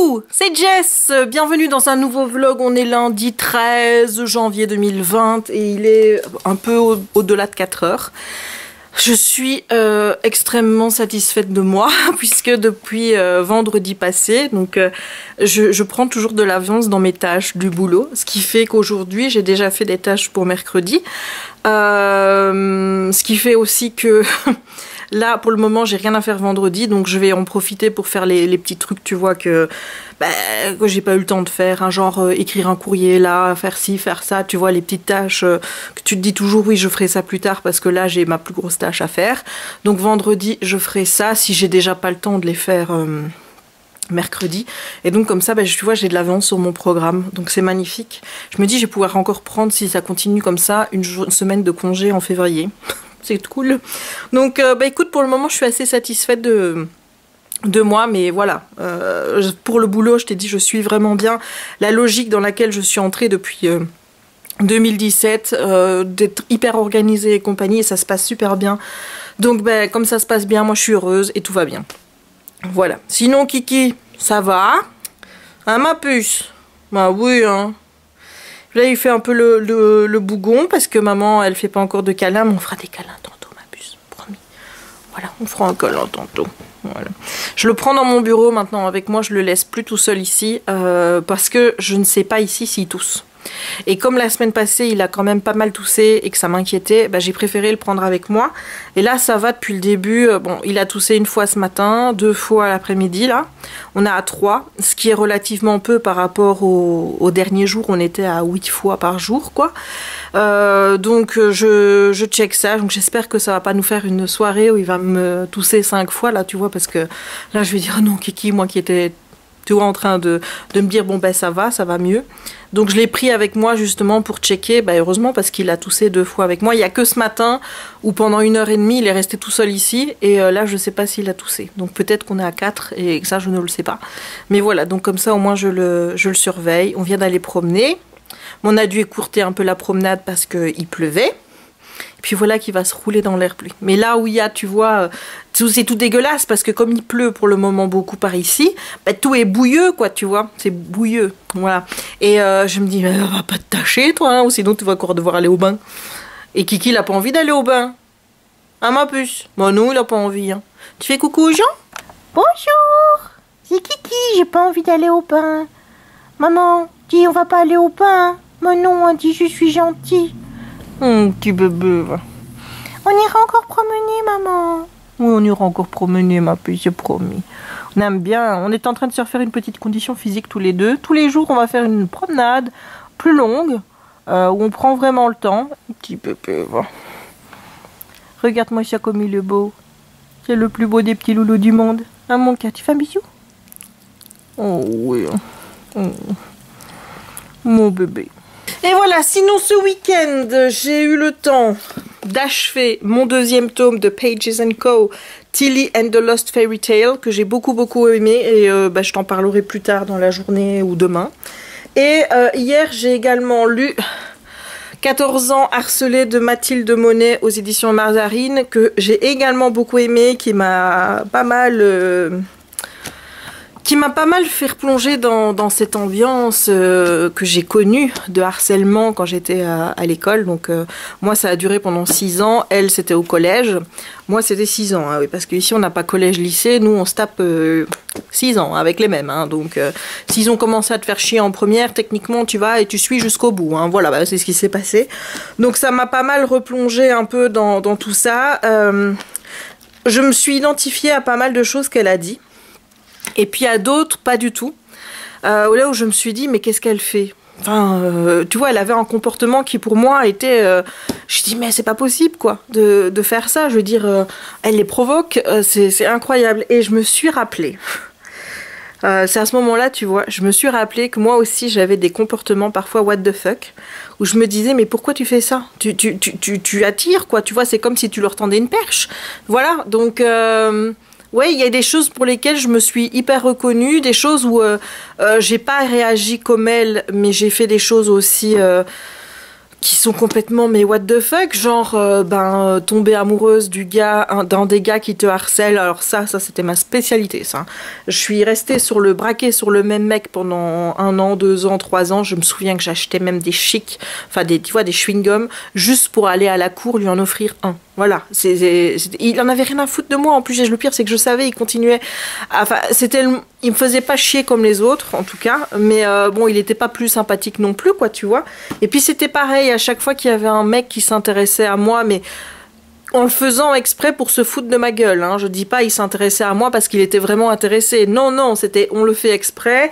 Coucou, c'est Jess, bienvenue dans un nouveau vlog. On est lundi 13 janvier 2020 et il est un peu au-delà de 4 heures. Je suis extrêmement satisfaite de moi puisque depuis vendredi passé, donc je prends toujours de l'avance dans mes tâches du boulot, ce qui fait qu'aujourd'hui j'ai déjà fait des tâches pour mercredi, ce qui fait aussi que là pour le moment j'ai rien à faire vendredi, donc je vais en profiter pour faire les petits trucs, tu vois, que j'ai pas eu le temps de faire, hein, genre écrire un courrier là, faire ci, faire ça, tu vois, les petites tâches que tu te dis toujours oui je ferai ça plus tard parce que là j'ai ma plus grosse tâche à faire. Donc vendredi je ferai ça si j'ai déjà pas le temps de les faire mercredi, et donc comme ça tu vois j'ai de l'avance sur mon programme, donc c'est magnifique. Je me dis je vais pouvoir encore prendre, si ça continue comme ça, une semaine de congé en février. C'est cool. Donc écoute, pour le moment je suis assez satisfaite de moi, mais voilà, pour le boulot je t'ai dit je suis vraiment bien. La logique dans laquelle je suis entrée depuis 2017, d'être hyper organisée et compagnie, et ça se passe super bien. Donc comme ça se passe bien, moi je suis heureuse et tout va bien. Voilà. Sinon Kiki, ça va? Hein ma puce? Bah oui hein. Là il fait un peu le bougon parce que maman elle fait pas encore de câlins, mais on fera des câlins tantôt ma puce, promis. Voilà, on fera un câlin tantôt. Voilà. Je le prends dans mon bureau maintenant avec moi, je le laisse plus tout seul ici parce que je ne sais pas ici s'il tousse. Et comme la semaine passée il a quand même pas mal toussé et que ça m'inquiétait, j'ai préféré le prendre avec moi. Et là ça va depuis le début. Bon, il a toussé une fois ce matin, 2 fois l'après-midi là. On a à 3, ce qui est relativement peu par rapport au dernier jour, on était à 8 fois par jour quoi. Donc je check ça, donc j'espère que ça va pas nous faire une soirée où il va me tousser 5 fois là, tu vois, parce que là je vais dire oh non Kiki, moi qui étais tu vois en train de me dire bon ça va mieux. Donc je l'ai pris avec moi justement pour checker, heureusement parce qu'il a toussé 2 fois avec moi. Il n'y a que ce matin où pendant 1h30 il est resté tout seul ici, et là je sais pas s'il a toussé. Donc peut-être qu'on est à 4 et que ça je ne le sais pas. Mais voilà, donc comme ça au moins je le surveille. On vient d'aller promener. On a dû écourter un peu la promenade parce qu'il pleuvait. Puis voilà qu'il va se rouler dans l'air pluie. Mais là où il y a, tu vois, c'est tout dégueulasse parce que comme il pleut pour le moment beaucoup par ici, tout est bouilleux quoi, tu vois, c'est bouilleux, voilà. Et je me dis, mais va pas te tâcher toi, hein, ou sinon tu vas encore devoir aller au bain. Et Kiki il a pas envie d'aller au bain. Ah ma puce, bon non il a pas envie. Hein. Tu fais coucou aux gens? Bonjour, c'est Kiki, j'ai pas envie d'aller au bain. Maman, dis on va pas aller au bain. Mais non, on dit je suis gentil. Petit bébé. On ira encore promener, maman. Oui, on ira encore promener, ma puce, j'ai promis. On aime bien. On est en train de se refaire une petite condition physique tous les deux. Tous les jours, on va faire une promenade plus longue, où on prend vraiment le temps. Petit bébé, va. Regarde-moi ça comme il est beau. C'est le plus beau des petits loulous du monde. Hein, mon cœur, tu fais un bisou? Oh oui. Oh. Mon bébé. Et voilà, sinon ce week-end, j'ai eu le temps d'achever mon 2e tome de Pages & Co, Tilly and the Lost Fairy Tale, que j'ai beaucoup aimé, et je t'en parlerai plus tard dans la journée ou demain. Et hier, j'ai également lu 14 ans harcelés de Mathilde Monet aux éditions Mazarine, que j'ai également beaucoup aimé, qui m'a pas mal fait replonger dans cette ambiance que j'ai connue de harcèlement quand j'étais à l'école. Donc moi ça a duré pendant 6 ans, elle c'était au collège, moi c'était 6 ans, hein, oui, parce qu'ici on n'a pas collège-lycée, nous on se tape 6 ans avec les mêmes, hein, donc s'ils ont commencé à te faire chier en première, techniquement tu vas et tu suis jusqu'au bout, hein, voilà, c'est ce qui s'est passé. Donc ça m'a pas mal replongé un peu dans tout ça. Je me suis identifiée à pas mal de choses qu'elle a dit. Et puis à d'autres, pas du tout. Là où je me suis dit, mais qu'est-ce qu'elle fait? Enfin, tu vois, elle avait un comportement qui pour moi était... je dis, mais c'est pas possible, quoi, de faire ça. Je veux dire, elle les provoque, c'est incroyable. Et je me suis rappelé... c'est à ce moment-là, tu vois, je me suis rappelé que moi aussi, j'avais des comportements parfois what the fuck, où je me disais, mais pourquoi tu fais ça? Tu attires, quoi, tu vois, c'est comme si tu leur tendais une perche. Voilà, donc... ouais, il y a des choses pour lesquelles je me suis hyper reconnue, des choses où j'ai pas réagi comme elle, mais j'ai fait des choses aussi qui sont complètement mais what the fuck, genre tomber amoureuse du gars, d'un des gars qui te harcèle. Alors ça c'était ma spécialité, ça. Je suis restée braquée sur le même mec pendant 1 an, 2 ans, 3 ans. Je me souviens que j'achetais même des chics, enfin tu vois, des chewing-gums, juste pour aller à la cour lui en offrir un. Voilà, il en avait rien à foutre de moi. En plus, le pire, c'est que je savais, il continuait. Enfin, il me faisait pas chier comme les autres, en tout cas. Mais bon, il était pas plus sympathique non plus, quoi, tu vois. Et puis c'était pareil, à chaque fois qu'il y avait un mec qui s'intéressait à moi, mais en le faisant exprès pour se foutre de ma gueule, hein. Je dis pas il s'intéressait à moi parce qu'il était vraiment intéressé. Non, c'était on le fait exprès.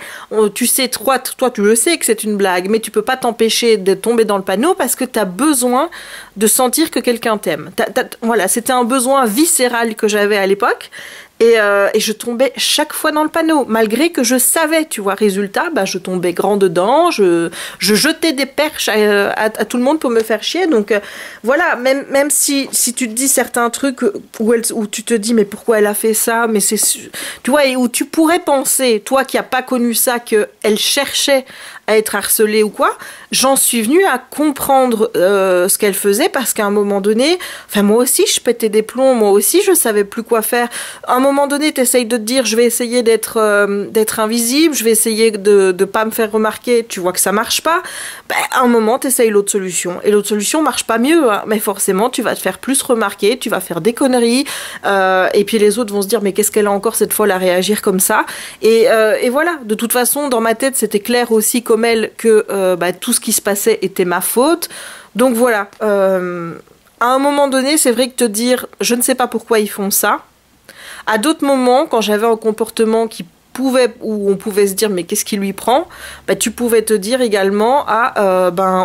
Tu sais, toi tu le sais que c'est une blague, mais tu peux pas t'empêcher de tomber dans le panneau parce que t'as besoin de sentir que quelqu'un t'aime. Voilà, c'était un besoin viscéral que j'avais à l'époque. Et je tombais chaque fois dans le panneau, malgré que je savais, tu vois, résultat, je tombais grand dedans, je jetais des perches à tout le monde pour me faire chier. Donc voilà, même si tu te dis certains trucs où tu te dis mais pourquoi elle a fait ça, mais c'est, tu vois, et où tu pourrais penser, toi qui n'as pas connu ça, qu'elle cherchait à être harcelée ou quoi, j'en suis venue à comprendre ce qu'elle faisait parce qu'à un moment donné, enfin moi aussi je pétais des plombs, moi aussi je savais plus quoi faire. À un moment donné, t'essayes de te dire je vais essayer d'être invisible, je vais essayer de pas me faire remarquer, tu vois que ça marche pas. À un moment t'essayes l'autre solution et l'autre solution marche pas mieux, hein. Mais forcément tu vas te faire plus remarquer, tu vas faire des conneries et puis les autres vont se dire mais qu'est-ce qu'elle a encore cette folle à réagir comme ça et voilà, de toute façon dans ma tête c'était clair aussi comme elle que tout ce qui se passait était ma faute. Donc voilà, à un moment donné c'est vrai que te dire je ne sais pas pourquoi ils font ça. À d'autres moments, quand j'avais un comportement où on pouvait se dire mais qu'est-ce qui lui prend, tu pouvais te dire également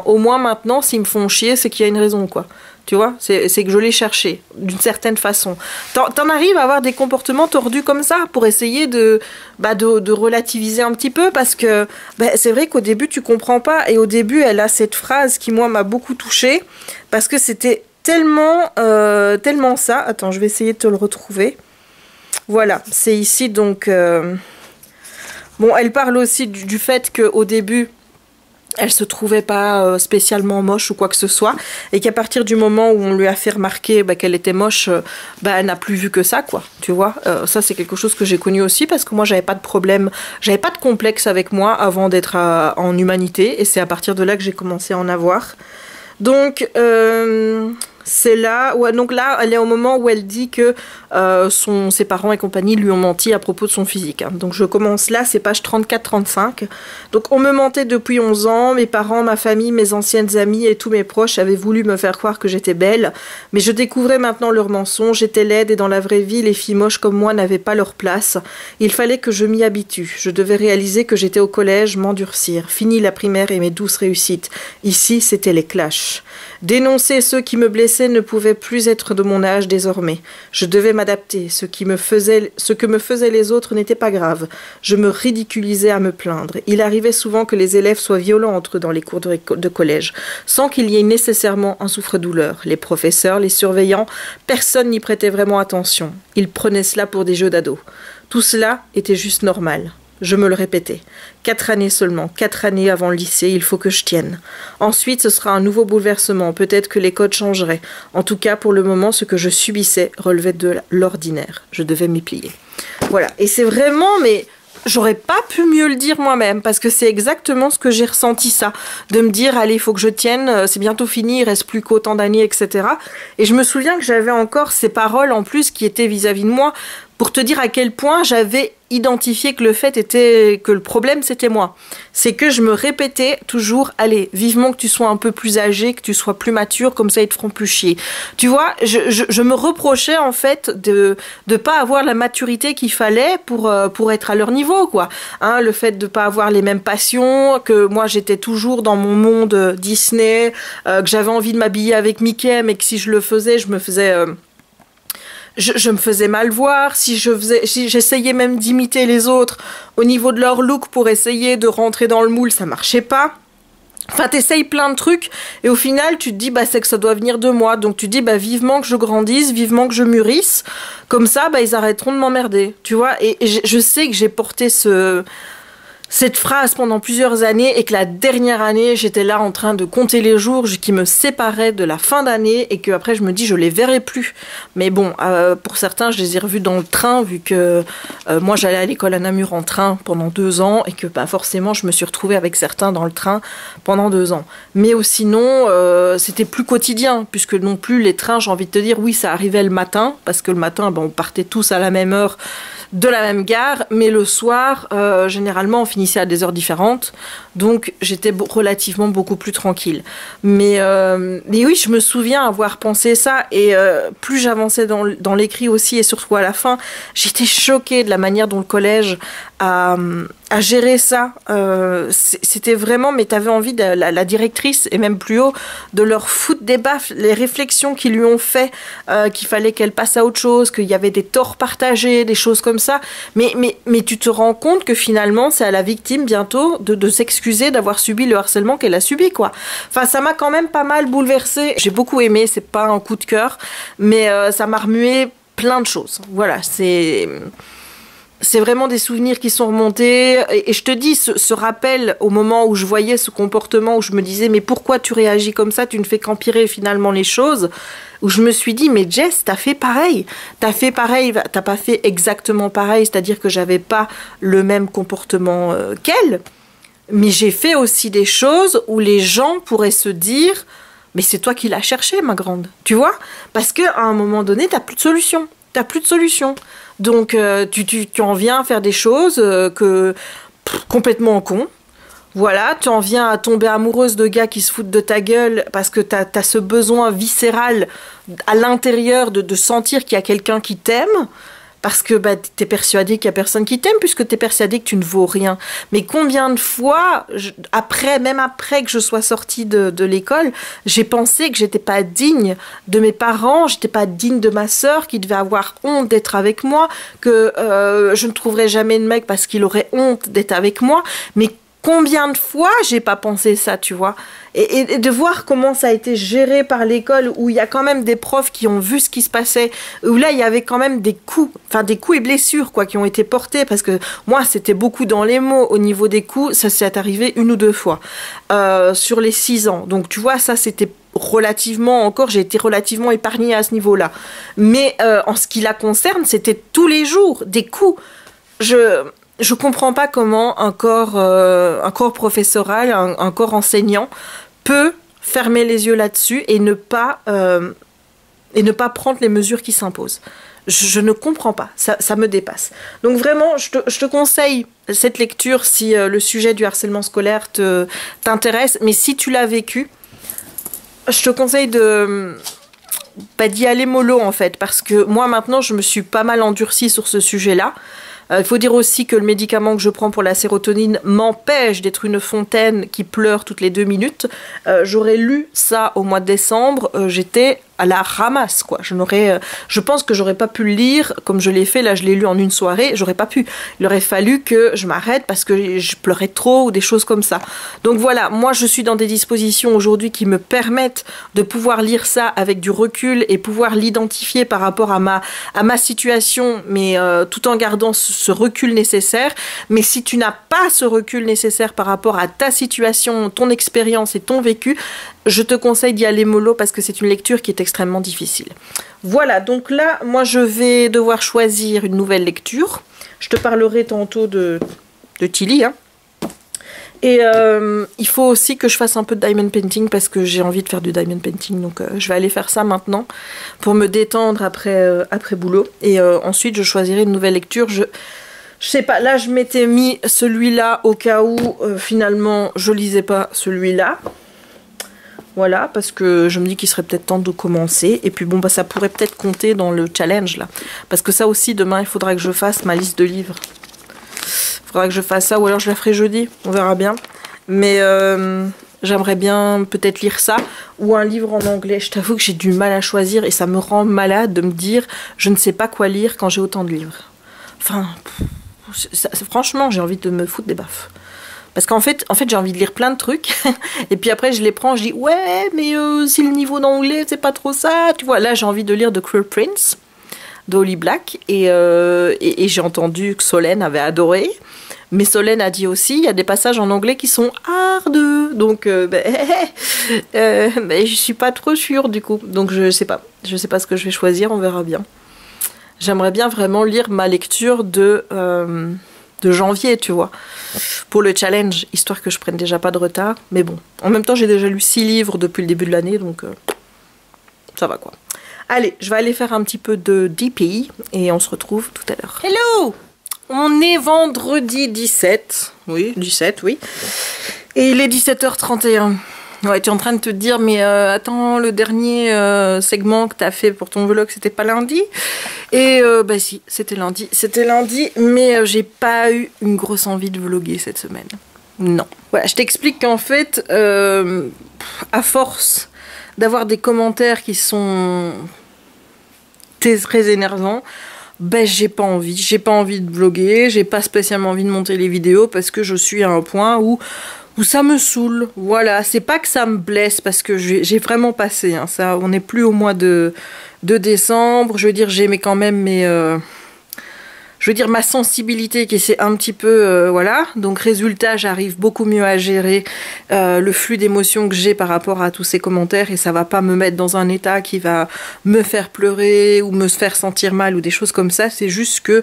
au moins maintenant s'ils me font chier c'est qu'il y a une raison, quoi. Tu vois, c'est que je l'ai cherché d'une certaine façon. T'en arrives à avoir des comportements tordus comme ça pour essayer de relativiser un petit peu parce que c'est vrai qu'au début tu comprends pas et au début elle a cette phrase qui moi m'a beaucoup touchée parce que c'était tellement ça. Attends, je vais essayer de te le retrouver. Voilà, c'est ici donc... Bon, elle parle aussi du fait qu'au début, elle se trouvait pas spécialement moche ou quoi que ce soit, et qu'à partir du moment où on lui a fait remarquer qu'elle était moche, elle n'a plus vu que ça, quoi, tu vois. Ça, c'est quelque chose que j'ai connu aussi, parce que moi, j'avais pas de problème, j'avais pas de complexe avec moi avant d'être en humanité, et c'est à partir de là que j'ai commencé à en avoir. Donc... c'est là, ouais, donc là, elle est au moment où elle dit que ses parents et compagnie lui ont menti à propos de son physique. Hein. Donc je commence là, c'est page 34-35. Donc on me mentait depuis 11 ans, mes parents, ma famille, mes anciennes amies et tous mes proches avaient voulu me faire croire que j'étais belle, mais je découvrais maintenant leurs mensonges, j'étais laide et dans la vraie vie, les filles moches comme moi n'avaient pas leur place. Il fallait que je m'y habitue. Je devais réaliser que j'étais au collège, m'endurcir. Fini la primaire et mes douces réussites. Ici, c'était les clashs. Dénoncer ceux qui me blessaient ne pouvait plus être de mon âge désormais. Je devais m'adapter. Ce que me faisaient les autres n'était pas grave. Je me ridiculisais à me plaindre. Il arrivait souvent que les élèves soient violents entre eux dans les cours de collège, sans qu'il y ait nécessairement un souffre-douleur. Les professeurs, les surveillants, personne n'y prêtait vraiment attention. Ils prenaient cela pour des jeux d'ados. Tout cela était juste normal. Je me le répétais. 4 années seulement, 4 années avant le lycée, il faut que je tienne. Ensuite, ce sera un nouveau bouleversement, peut-être que les codes changeraient. En tout cas, pour le moment, ce que je subissais relevait de l'ordinaire. Je devais m'y plier. Voilà, et c'est vraiment, mais j'aurais pas pu mieux le dire moi-même, parce que c'est exactement ce que j'ai ressenti ça. De me dire, allez, il faut que je tienne, c'est bientôt fini, il reste plus qu'autant d'années, etc. Et je me souviens que j'avais encore ces paroles en plus qui étaient vis-à-vis de moi, pour te dire à quel point j'avais identifié que le problème c'était moi. C'est que je me répétais toujours, allez, vivement que tu sois un peu plus âgé, que tu sois plus mature, comme ça ils te feront plus chier. Tu vois, je me reprochais en fait de pas avoir la maturité qu'il fallait pour être à leur niveau, quoi. Hein, le fait de pas avoir les mêmes passions, que moi j'étais toujours dans mon monde Disney, que j'avais envie de m'habiller avec Mickey, mais que si je le faisais, je me faisais mal voir, si j'essayais même d'imiter les autres au niveau de leur look pour essayer de rentrer dans le moule, ça marchait pas. Enfin, t'essayes plein de trucs et au final, tu te dis, c'est que ça doit venir de moi. Donc tu te dis, vivement que je grandisse, vivement que je mûrisse. Comme ça, ils arrêteront de m'emmerder, tu vois. Et je sais que j'ai porté cette phrase pendant plusieurs années et que la dernière année, j'étais là en train de compter les jours qui me séparaient de la fin d'année et que après je me dis je les verrai plus. Mais bon, pour certains, je les ai revus dans le train vu que moi j'allais à l'école à Namur en train pendant 2 ans et que forcément je me suis retrouvée avec certains dans le train pendant 2 ans. Mais sinon, c'était plus quotidien puisque non plus les trains, j'ai envie de te dire, oui, ça arrivait le matin parce que le matin, on partait tous à la même heure de la même gare, mais le soir, généralement, on finissait à des heures différentes, donc j'étais relativement beaucoup plus tranquille. Mais oui, je me souviens avoir pensé ça, et plus j'avançais dans l'écrit aussi, et surtout à la fin, j'étais choquée de la manière dont le collège a gérer ça. C'était vraiment, mais t'avais envie de la directrice, et même plus haut, de leur foutre des baffes, les réflexions qu'ils lui ont fait, qu'il fallait qu'elle passe à autre chose, qu'il y avait des torts partagés, des choses comme ça. Mais tu te rends compte que finalement, c'est à la victime bientôt de s'excuser d'avoir subi le harcèlement qu'elle a subi, quoi. Enfin, ça m'a quand même pas mal bouleversée. J'ai beaucoup aimé, c'est pas un coup de cœur, mais ça m'a remué plein de choses. Voilà, c'est vraiment des souvenirs qui sont remontés. Et je te dis, ce rappel au moment où je voyais ce comportement, où je me disais, mais pourquoi tu réagis comme ça? Tu ne fais qu'empirer finalement les choses. Où je me suis dit, mais Jess, t'as fait pareil. T'as pas fait exactement pareil. C'est-à-dire que j'avais pas le même comportement qu'elle. Mais j'ai fait aussi des choses où les gens pourraient se dire, mais c'est toi qui l'as cherché, ma grande. Tu vois? Parce qu'à un moment donné, t'as plus de solution. Donc, tu en viens à faire des choses complètement con. Voilà, tu en viens à tomber amoureuse de gars qui se foutent de ta gueule parce que t'as ce besoin viscéral à l'intérieur de sentir qu'il y a quelqu'un qui t'aime. Parce que t'es persuadé qu'il y a personne qui t'aime, puisque t'es persuadé que tu ne vaux rien. Mais combien de fois, même après que je sois sortie de l'école, j'ai pensé que j'étais pas digne de mes parents, j'étais pas digne de ma sœur, qui devait avoir honte d'être avec moi, que je ne trouverais jamais de mec parce qu'il aurait honte d'être avec moi. Mais combien de fois j'ai pas pensé ça, tu vois, et de voir comment ça a été géré par l'école, où il y a quand même des profs qui ont vu ce qui se passait, où là il y avait quand même des coups et blessures quoi qui ont été portés, parce que moi c'était beaucoup dans les mots au niveau des coups, ça s'est arrivé 1 ou 2 fois sur les 6 ans, donc tu vois, ça c'était j'ai été relativement épargnée à ce niveau-là, mais en ce qui la concerne, c'était tous les jours des coups. Je comprends pas comment un corps professoral, un corps enseignant peut fermer les yeux là-dessus et ne pas prendre les mesures qui s'imposent. Je ne comprends pas, ça me dépasse. Donc vraiment, je te conseille cette lecture si le sujet du harcèlement scolaire t'intéresse, mais si tu l'as vécu, je te conseille d'y aller mollo en fait, parce que moi maintenant je me suis pas mal endurcie sur ce sujet-là. Il faut dire aussi que le médicament que je prends pour la sérotonine m'empêche d'être une fontaine qui pleure toutes les 2 minutes. J'aurais lu ça au mois de décembre, j'étais à la ramasse, quoi. Je pense que j'aurais pas pu le lire comme je l'ai fait. Là, je l'ai lu en une soirée. J'aurais pas pu. Il aurait fallu que je m'arrête parce que je pleurais trop ou des choses comme ça. Donc voilà, moi, je suis dans des dispositions aujourd'hui qui me permettent de pouvoir lire ça avec du recul et pouvoir l'identifier par rapport à ma situation, mais tout en gardant ce recul nécessaire. Mais si tu n'as pas ce recul nécessaire par rapport à ta situation, ton expérience et ton vécu, je te conseille d'y aller mollo parce que c'est une lecture qui est extrêmement difficile. Voilà, donc là, moi je vais devoir choisir une nouvelle lecture. Je te parlerai tantôt de Tilly, hein. Et il faut aussi que je fasse un peu de diamond painting parce que j'ai envie de faire du diamond painting. Donc je vais aller faire ça maintenant pour me détendre après boulot. Et ensuite, je choisirai une nouvelle lecture. Je sais pas, là je m'étais mis celui-là au cas où finalement je lisais pas celui-là. Voilà, parce que je me dis qu'il serait peut-être temps de commencer. Et puis bon, ça pourrait peut-être compter dans le challenge là. Parce que ça aussi, demain, il faudra que je fasse ma liste de livres. Il faudra que je fasse ça, ou alors je la ferai jeudi, on verra bien. Mais j'aimerais bien peut-être lire ça, ou un livre en anglais. Je t'avoue que j'ai du mal à choisir et ça me rend malade de me dire je ne sais pas quoi lire quand j'ai autant de livres. Enfin, franchement, j'ai envie de me foutre des baffes. Parce qu'en fait, j'ai envie de lire plein de trucs. Et puis après, je les prends, je dis, ouais, mais si le niveau d'anglais, c'est pas trop ça. Tu vois, là, j'ai envie de lire The Cruel Prince, de Holly Black. Et j'ai entendu que Solène avait adoré. Mais Solène a dit aussi, il y a des passages en anglais qui sont hardeux. Donc, je suis pas trop sûre du coup. Donc, je sais pas. Je sais pas ce que je vais choisir, on verra bien. J'aimerais bien vraiment lire ma lecture de janvier, tu vois, pour le challenge, histoire que je prenne déjà pas de retard. Mais bon, en même temps, j'ai déjà lu 6 livres depuis le début de l'année, donc ça va quoi. Allez, je vais aller faire un petit peu de DP et on se retrouve tout à l'heure. Hello! On est vendredi 17. Oui, 17, oui. Et il est 17h31. Ouais, tu es en train de te dire, mais attends, le dernier segment que tu as fait pour ton vlog, c'était pas lundi? Et bah si, c'était lundi, mais j'ai pas eu une grosse envie de vlogger cette semaine. Non. Voilà, je t'explique qu'en fait, à force d'avoir des commentaires qui sont très énervants, ben j'ai pas envie de vlogger, j'ai pas spécialement envie de monter les vidéos parce que je suis à un point où ça me saoule. Voilà, c'est pas que ça me blesse parce que j'ai vraiment passé, hein, ça, on n'est plus au mois de décembre, je veux dire, j'ai quand même ma sensibilité qui s'est un petit peu, voilà, donc résultat, j'arrive beaucoup mieux à gérer le flux d'émotions que j'ai par rapport à tous ces commentaires et ça va pas me mettre dans un état qui va me faire pleurer ou me faire sentir mal ou des choses comme ça, c'est juste que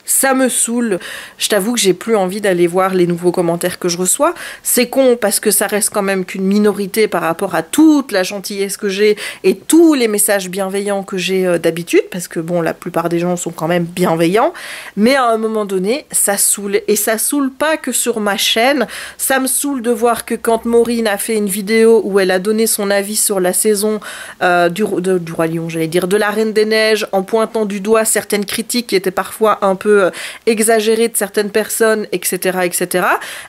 ça me saoule. Je t'avoue que j'ai plus envie d'aller voir les nouveaux commentaires que je reçois. C'est con parce que ça reste quand même qu'une minorité par rapport à toute la gentillesse que j'ai et tous les messages bienveillants que j'ai d'habitude, parce que bon, la plupart des gens sont quand même bienveillants, mais à un moment donné, ça saoule. Et ça saoule pas que sur ma chaîne, ça me saoule de voir que quand Maureen a fait une vidéo où elle a donné son avis sur la saison du Roi Lion, j'allais dire, de la Reine des Neiges, en pointant du doigt certaines critiques qui étaient parfois un peu exagérée de certaines personnes, etc., etc.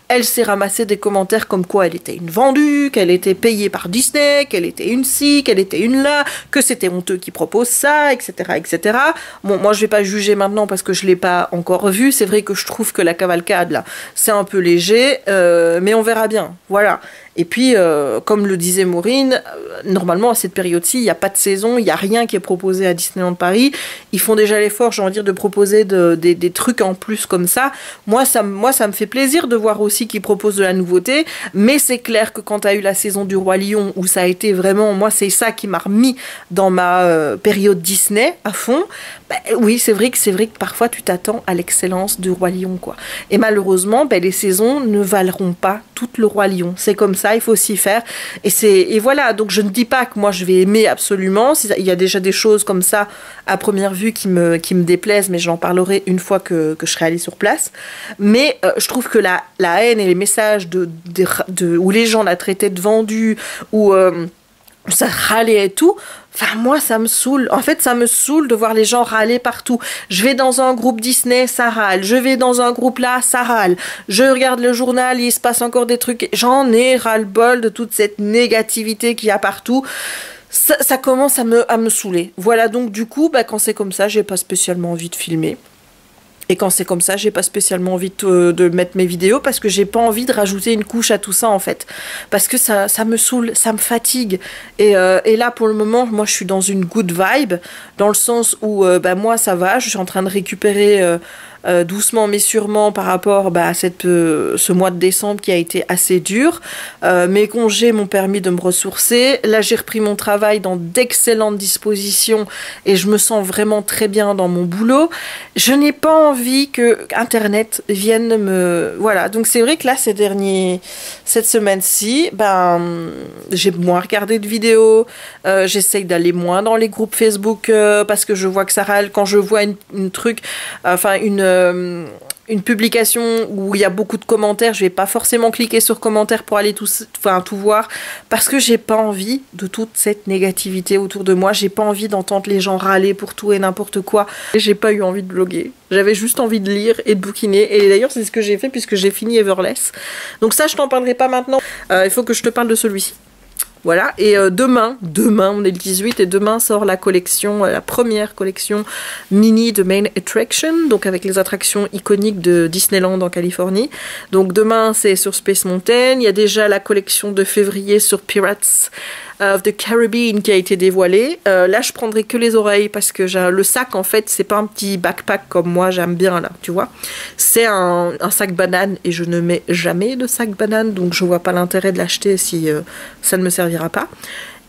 Elle s'est ramassée des commentaires comme quoi elle était une vendue, qu'elle était payée par Disney, qu'elle était une ci, qu'elle était une là, que c'était honteux qui propose ça, etc., etc. Bon, moi je vais pas juger maintenant parce que je l'ai pas encore vu. C'est vrai que je trouve que la cavalcade là, c'est un peu léger, mais on verra bien. Voilà. Et puis, comme le disait Maureen, normalement à cette période-ci, il n'y a pas de saison, il n'y a rien qui est proposé à Disneyland Paris. Ils font déjà l'effort, j'ai envie de dire, de proposer des trucs en plus comme ça. Moi, ça me fait plaisir de voir aussi qu'ils proposent de la nouveauté. Mais c'est clair que quand tu as eu la saison du Roi Lion, où ça a été vraiment, moi, c'est ça qui m'a remis dans ma période Disney à fond. Ben, oui, c'est vrai que parfois tu t'attends à l'excellence du Roi Lion, quoi. Et malheureusement, ben, les saisons ne valeront pas tout le Roi Lion. C'est comme ça, il faut s'y faire. Et voilà, donc je ne dis pas que moi je vais aimer absolument. Il y a déjà des choses comme ça à première vue qui me déplaisent, mais j'en parlerai une fois que je serai allée sur place. Mais je trouve que la haine et les messages où les gens la traitaient de vendue, où ça râlait et tout, enfin moi ça me saoule. En fait ça me saoule de voir les gens râler partout. Je vais dans un groupe Disney, ça râle. Je vais dans un groupe là, ça râle. Je regarde le journal, il se passe encore des trucs. J'en ai ras-le-bol de toute cette négativité qu'il y a partout. Ça commence à me saouler. Voilà, donc du coup, bah, quand c'est comme ça, j'ai pas spécialement envie de filmer. Et quand c'est comme ça, j'ai pas spécialement envie de mettre mes vidéos parce que j'ai pas envie de rajouter une couche à tout ça en fait. Parce que ça me saoule, ça me fatigue. Et là pour le moment, moi je suis dans une good vibe, dans le sens où bah, moi ça va, je suis en train de récupérer doucement mais sûrement par rapport à ce mois de décembre qui a été assez dur. Mes congés m'ont permis de me ressourcer. Là j'ai repris mon travail dans d'excellentes dispositions et je me sens vraiment très bien dans mon boulot. Je n'ai pas envie que Internet vienne me... Voilà, donc c'est vrai que là cette semaine-ci, j'ai moins regardé de vidéos, j'essaye d'aller moins dans les groupes Facebook parce que je vois que ça râle. Quand je vois une publication où il y a beaucoup de commentaires, je vais pas forcément cliquer sur commentaires pour aller tout voir, parce que j'ai pas envie de toute cette négativité autour de moi. J'ai pas envie d'entendre les gens râler pour tout et n'importe quoi. J'ai pas eu envie de bloguer. J'avais juste envie de lire et de bouquiner. Et d'ailleurs, c'est ce que j'ai fait puisque j'ai fini Everless. Donc ça, je t'en parlerai pas maintenant. Il faut que je te parle de celui-ci. Voilà, et demain, on est le 18, et demain sort la collection, la première collection mini de Main Attraction, donc avec les attractions iconiques de Disneyland en Californie. Donc demain, c'est sur Space Mountain. Il y a déjà la collection de février sur Pirates of the Caribbean qui a été dévoilée. Là, je prendrai que les oreilles parce que le sac, en fait, c'est pas un petit backpack comme moi, j'aime bien, là, tu vois. C'est un sac banane et je ne mets jamais de sac banane, donc je vois pas l'intérêt de l'acheter si ça ne me servira pas.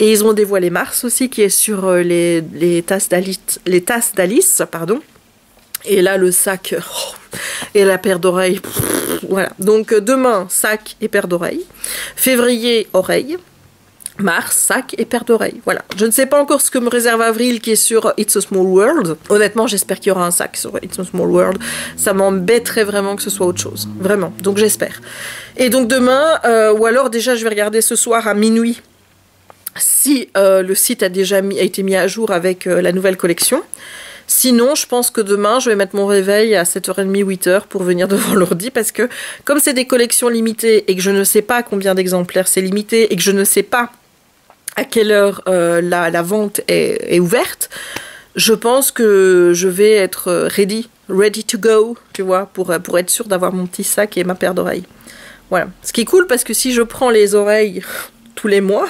Et ils ont dévoilé Mars aussi, qui est sur les tasses d'Alice, pardon. Et là, le sac et la paire d'oreilles. Voilà. Donc, demain, sac et paire d'oreilles. Février, oreilles. Mars, sac et paire d'oreilles. Voilà. Je ne sais pas encore ce que me réserve avril qui est sur It's a Small World. Honnêtement, j'espère qu'il y aura un sac sur It's a Small World. Ça m'embêterait vraiment que ce soit autre chose. Vraiment. Donc, j'espère. Et donc, demain, ou alors déjà, je vais regarder ce soir à minuit si le site a été mis à jour avec la nouvelle collection. Sinon, je pense que demain, je vais mettre mon réveil à 7h30, 8h pour venir devant l'ordi parce que comme c'est des collections limitées et que je ne sais pas combien d'exemplaires c'est limité et que je ne sais pas à quelle heure la vente est ouverte, je pense que je vais être ready to go, tu vois, pour être sûre d'avoir mon petit sac et ma paire d'oreilles. Voilà. Ce qui est cool parce que si je prends les oreilles tous les mois,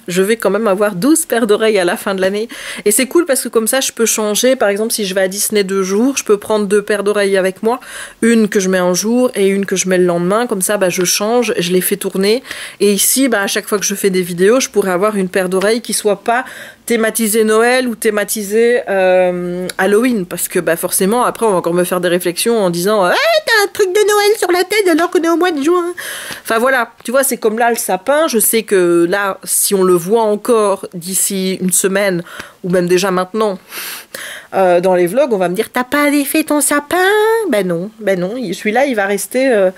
je vais quand même avoir 12 paires d'oreilles à la fin de l'année. Et c'est cool parce que comme ça, je peux changer. Par exemple, si je vais à Disney 2 jours, je peux prendre 2 paires d'oreilles avec moi. Une que je mets un jour et une que je mets le lendemain. Comme ça, je change, je les fais tourner. Et ici, à chaque fois que je fais des vidéos, je pourrais avoir une paire d'oreilles qui soit pas thématisée Noël ou thématisée Halloween. Parce que forcément, après, on va encore me faire des réflexions en disant hey, t'as un truc de Noël sur la tête alors qu'on est au mois de juin. Enfin voilà, tu vois, c'est comme là le sapin. Je sais que là, si on le voit encore d'ici une semaine, ou même déjà maintenant, dans les vlogs, on va me dire t'as pas défait ton sapin? Ben non, celui-là il va rester...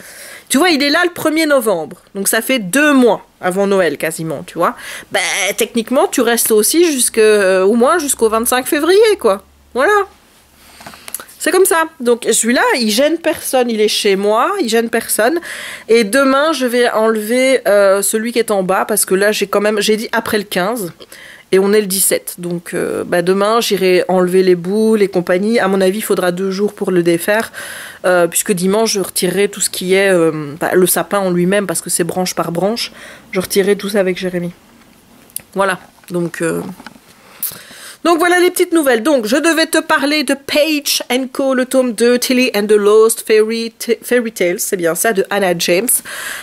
Tu vois, il est là le 1er novembre, donc ça fait 2 mois avant Noël quasiment, tu vois. Techniquement, tu restes aussi au moins jusqu'au 25 février, quoi. Voilà. C'est comme ça. Donc celui-là, il gêne personne. Il est chez moi, il gêne personne. Et demain, je vais enlever celui qui est en bas parce que là, j'ai dit après le 15 et on est le 17. Donc demain, j'irai enlever les boules et compagnie. À mon avis, il faudra 2 jours pour le défaire puisque dimanche, je retirerai tout ce qui est le sapin en lui-même parce que c'est branche par branche. Je retirerai tout ça avec Jérémy. Voilà. Donc voilà les petites nouvelles. Donc je devais te parler de Page & Co, le tome 2, Tilly and the Lost Fairy Tales, c'est bien ça, de Hannah James.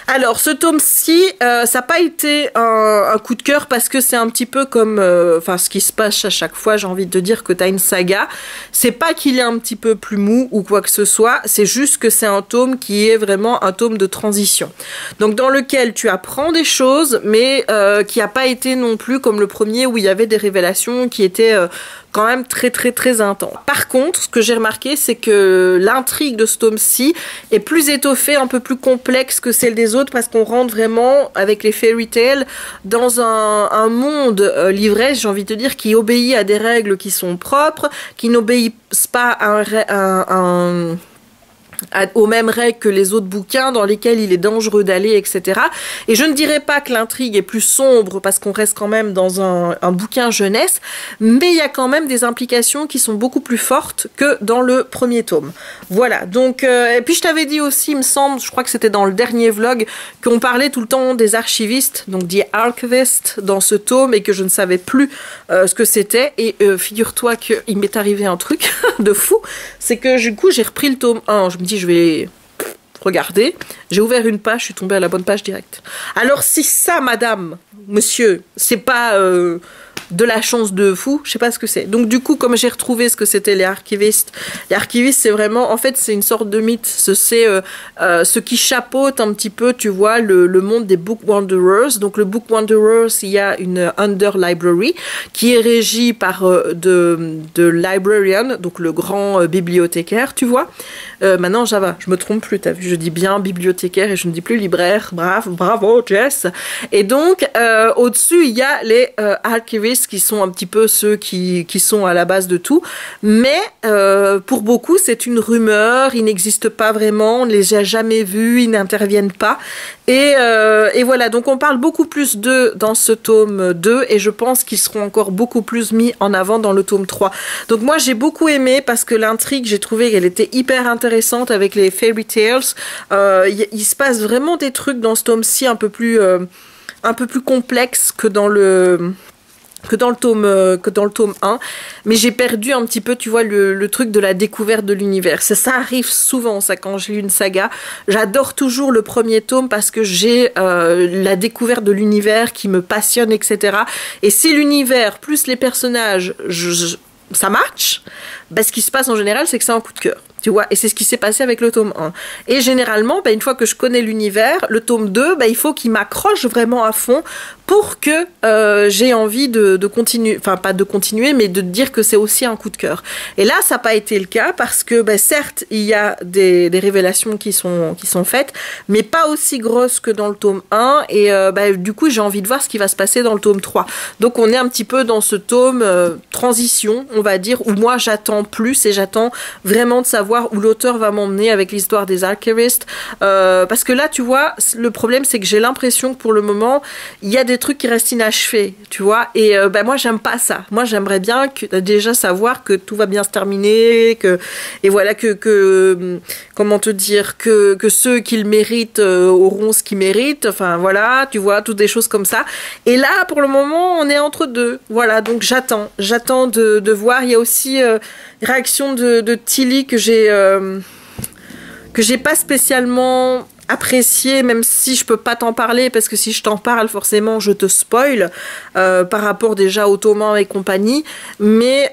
Alors ce tome-ci, ça n'a pas été un coup de cœur parce que c'est un petit peu comme ce qui se passe à chaque fois, j'ai envie de te dire que tu as une saga. C'est pas qu'il est un petit peu plus mou ou quoi que ce soit, c'est juste que c'est un tome qui est vraiment un tome de transition. Donc dans lequel tu apprends des choses, mais qui n'a pas été non plus comme le premier où il y avait des révélations qui étaient quand même très très très intense. Par contre, ce que j'ai remarqué, c'est que l'intrigue de ce tome-ci est plus étoffée, un peu plus complexe que celle des autres, parce qu'on rentre vraiment, avec les fairy tales, dans un monde l'ivresse, j'ai envie de te dire, qui obéit à des règles qui sont propres, qui n'obéissent pas aux mêmes règles que les autres bouquins dans lesquels il est dangereux d'aller, etc. Et je ne dirais pas que l'intrigue est plus sombre parce qu'on reste quand même dans un bouquin jeunesse, mais il y a quand même des implications qui sont beaucoup plus fortes que dans le premier tome. Voilà, donc, et puis je t'avais dit aussi, il me semble, je crois que c'était dans le dernier vlog, qu'on parlait tout le temps des archivistes, donc des archivistes dans ce tome, et que je ne savais plus ce que c'était, et figure-toi qu'il m'est arrivé un truc de fou, c'est que du coup j'ai repris le tome 1, je me dis je vais regarder, j'ai ouvert une page, je suis tombée à la bonne page directe. Alors si ça, madame, monsieur, c'est pas de la chance de fou, je sais pas ce que c'est. Donc du coup, comme j'ai retrouvé ce que c'était les archivistes c'est vraiment, en fait c'est une sorte de mythe, c'est ce qui chapeaute un petit peu, tu vois, le monde des Book Wanderers. Donc le Book Wanderers, il y a une Under Library qui est régie par de librarian, donc le grand bibliothécaire, tu vois. Maintenant, je me trompe plus, t'as vu, je dis bien bibliothécaire et je ne dis plus libraire. Bravo Jess. Et donc, au-dessus, il y a les archivistes alchimistes qui sont un petit peu ceux qui sont à la base de tout. Mais pour beaucoup, c'est une rumeur, ils n'existent pas vraiment, on ne les a jamais vus, ils n'interviennent pas. Et voilà, donc on parle beaucoup plus d'eux dans ce tome 2 et je pense qu'ils seront encore beaucoup plus mis en avant dans le tome 3. Donc moi j'ai beaucoup aimé parce que l'intrigue, j'ai trouvé qu'elle était hyper intéressante avec les fairy tales. Il se passe vraiment des trucs dans ce tome-ci un peu plus complexes que dans le tome 1, mais j'ai perdu un petit peu, tu vois, le truc de la découverte de l'univers. Ça arrive souvent, ça, quand je lis une saga. J'adore toujours le premier tome parce que j'ai la découverte de l'univers qui me passionne, etc. Et si l'univers plus les personnages, ça match, bah, ce qui se passe en général, c'est que c'est un coup de cœur. Tu vois, et c'est ce qui s'est passé avec le tome 1. Et généralement, bah, une fois que je connais l'univers, le tome 2, bah, il faut qu'il m'accroche vraiment à fond pour que j'ai envie de continuer, enfin pas de continuer, mais de dire que c'est aussi un coup de cœur. Et là, ça n'a pas été le cas parce que, bah, certes, il y a des révélations qui sont faites, mais pas aussi grosses que dans le tome 1. Et bah, du coup, j'ai envie de voir ce qui va se passer dans le tome 3. Donc, on est un petit peu dans ce tome transition, on va dire, où moi, j'attends plus et j'attends vraiment de savoir où l'auteur va m'emmener avec l'histoire des Archivistes. Parce que là, tu vois, le problème, c'est que j'ai l'impression que pour le moment, il y a des trucs qui restent inachevés, tu vois. Et ben moi, j'aime pas ça. Moi, j'aimerais bien déjà savoir que tout va bien se terminer, et voilà, comment te dire, que ceux qui le méritent auront ce qu'ils méritent. Enfin, voilà, tu vois, toutes des choses comme ça. Et là, pour le moment, on est entre deux. Voilà, donc j'attends de voir. Il y a aussi réaction de Tilly que j'ai pas spécialement apprécié, même si je peux pas t'en parler, parce que si je t'en parle, forcément, je te spoil par rapport déjà au tome 1 et compagnie. Mais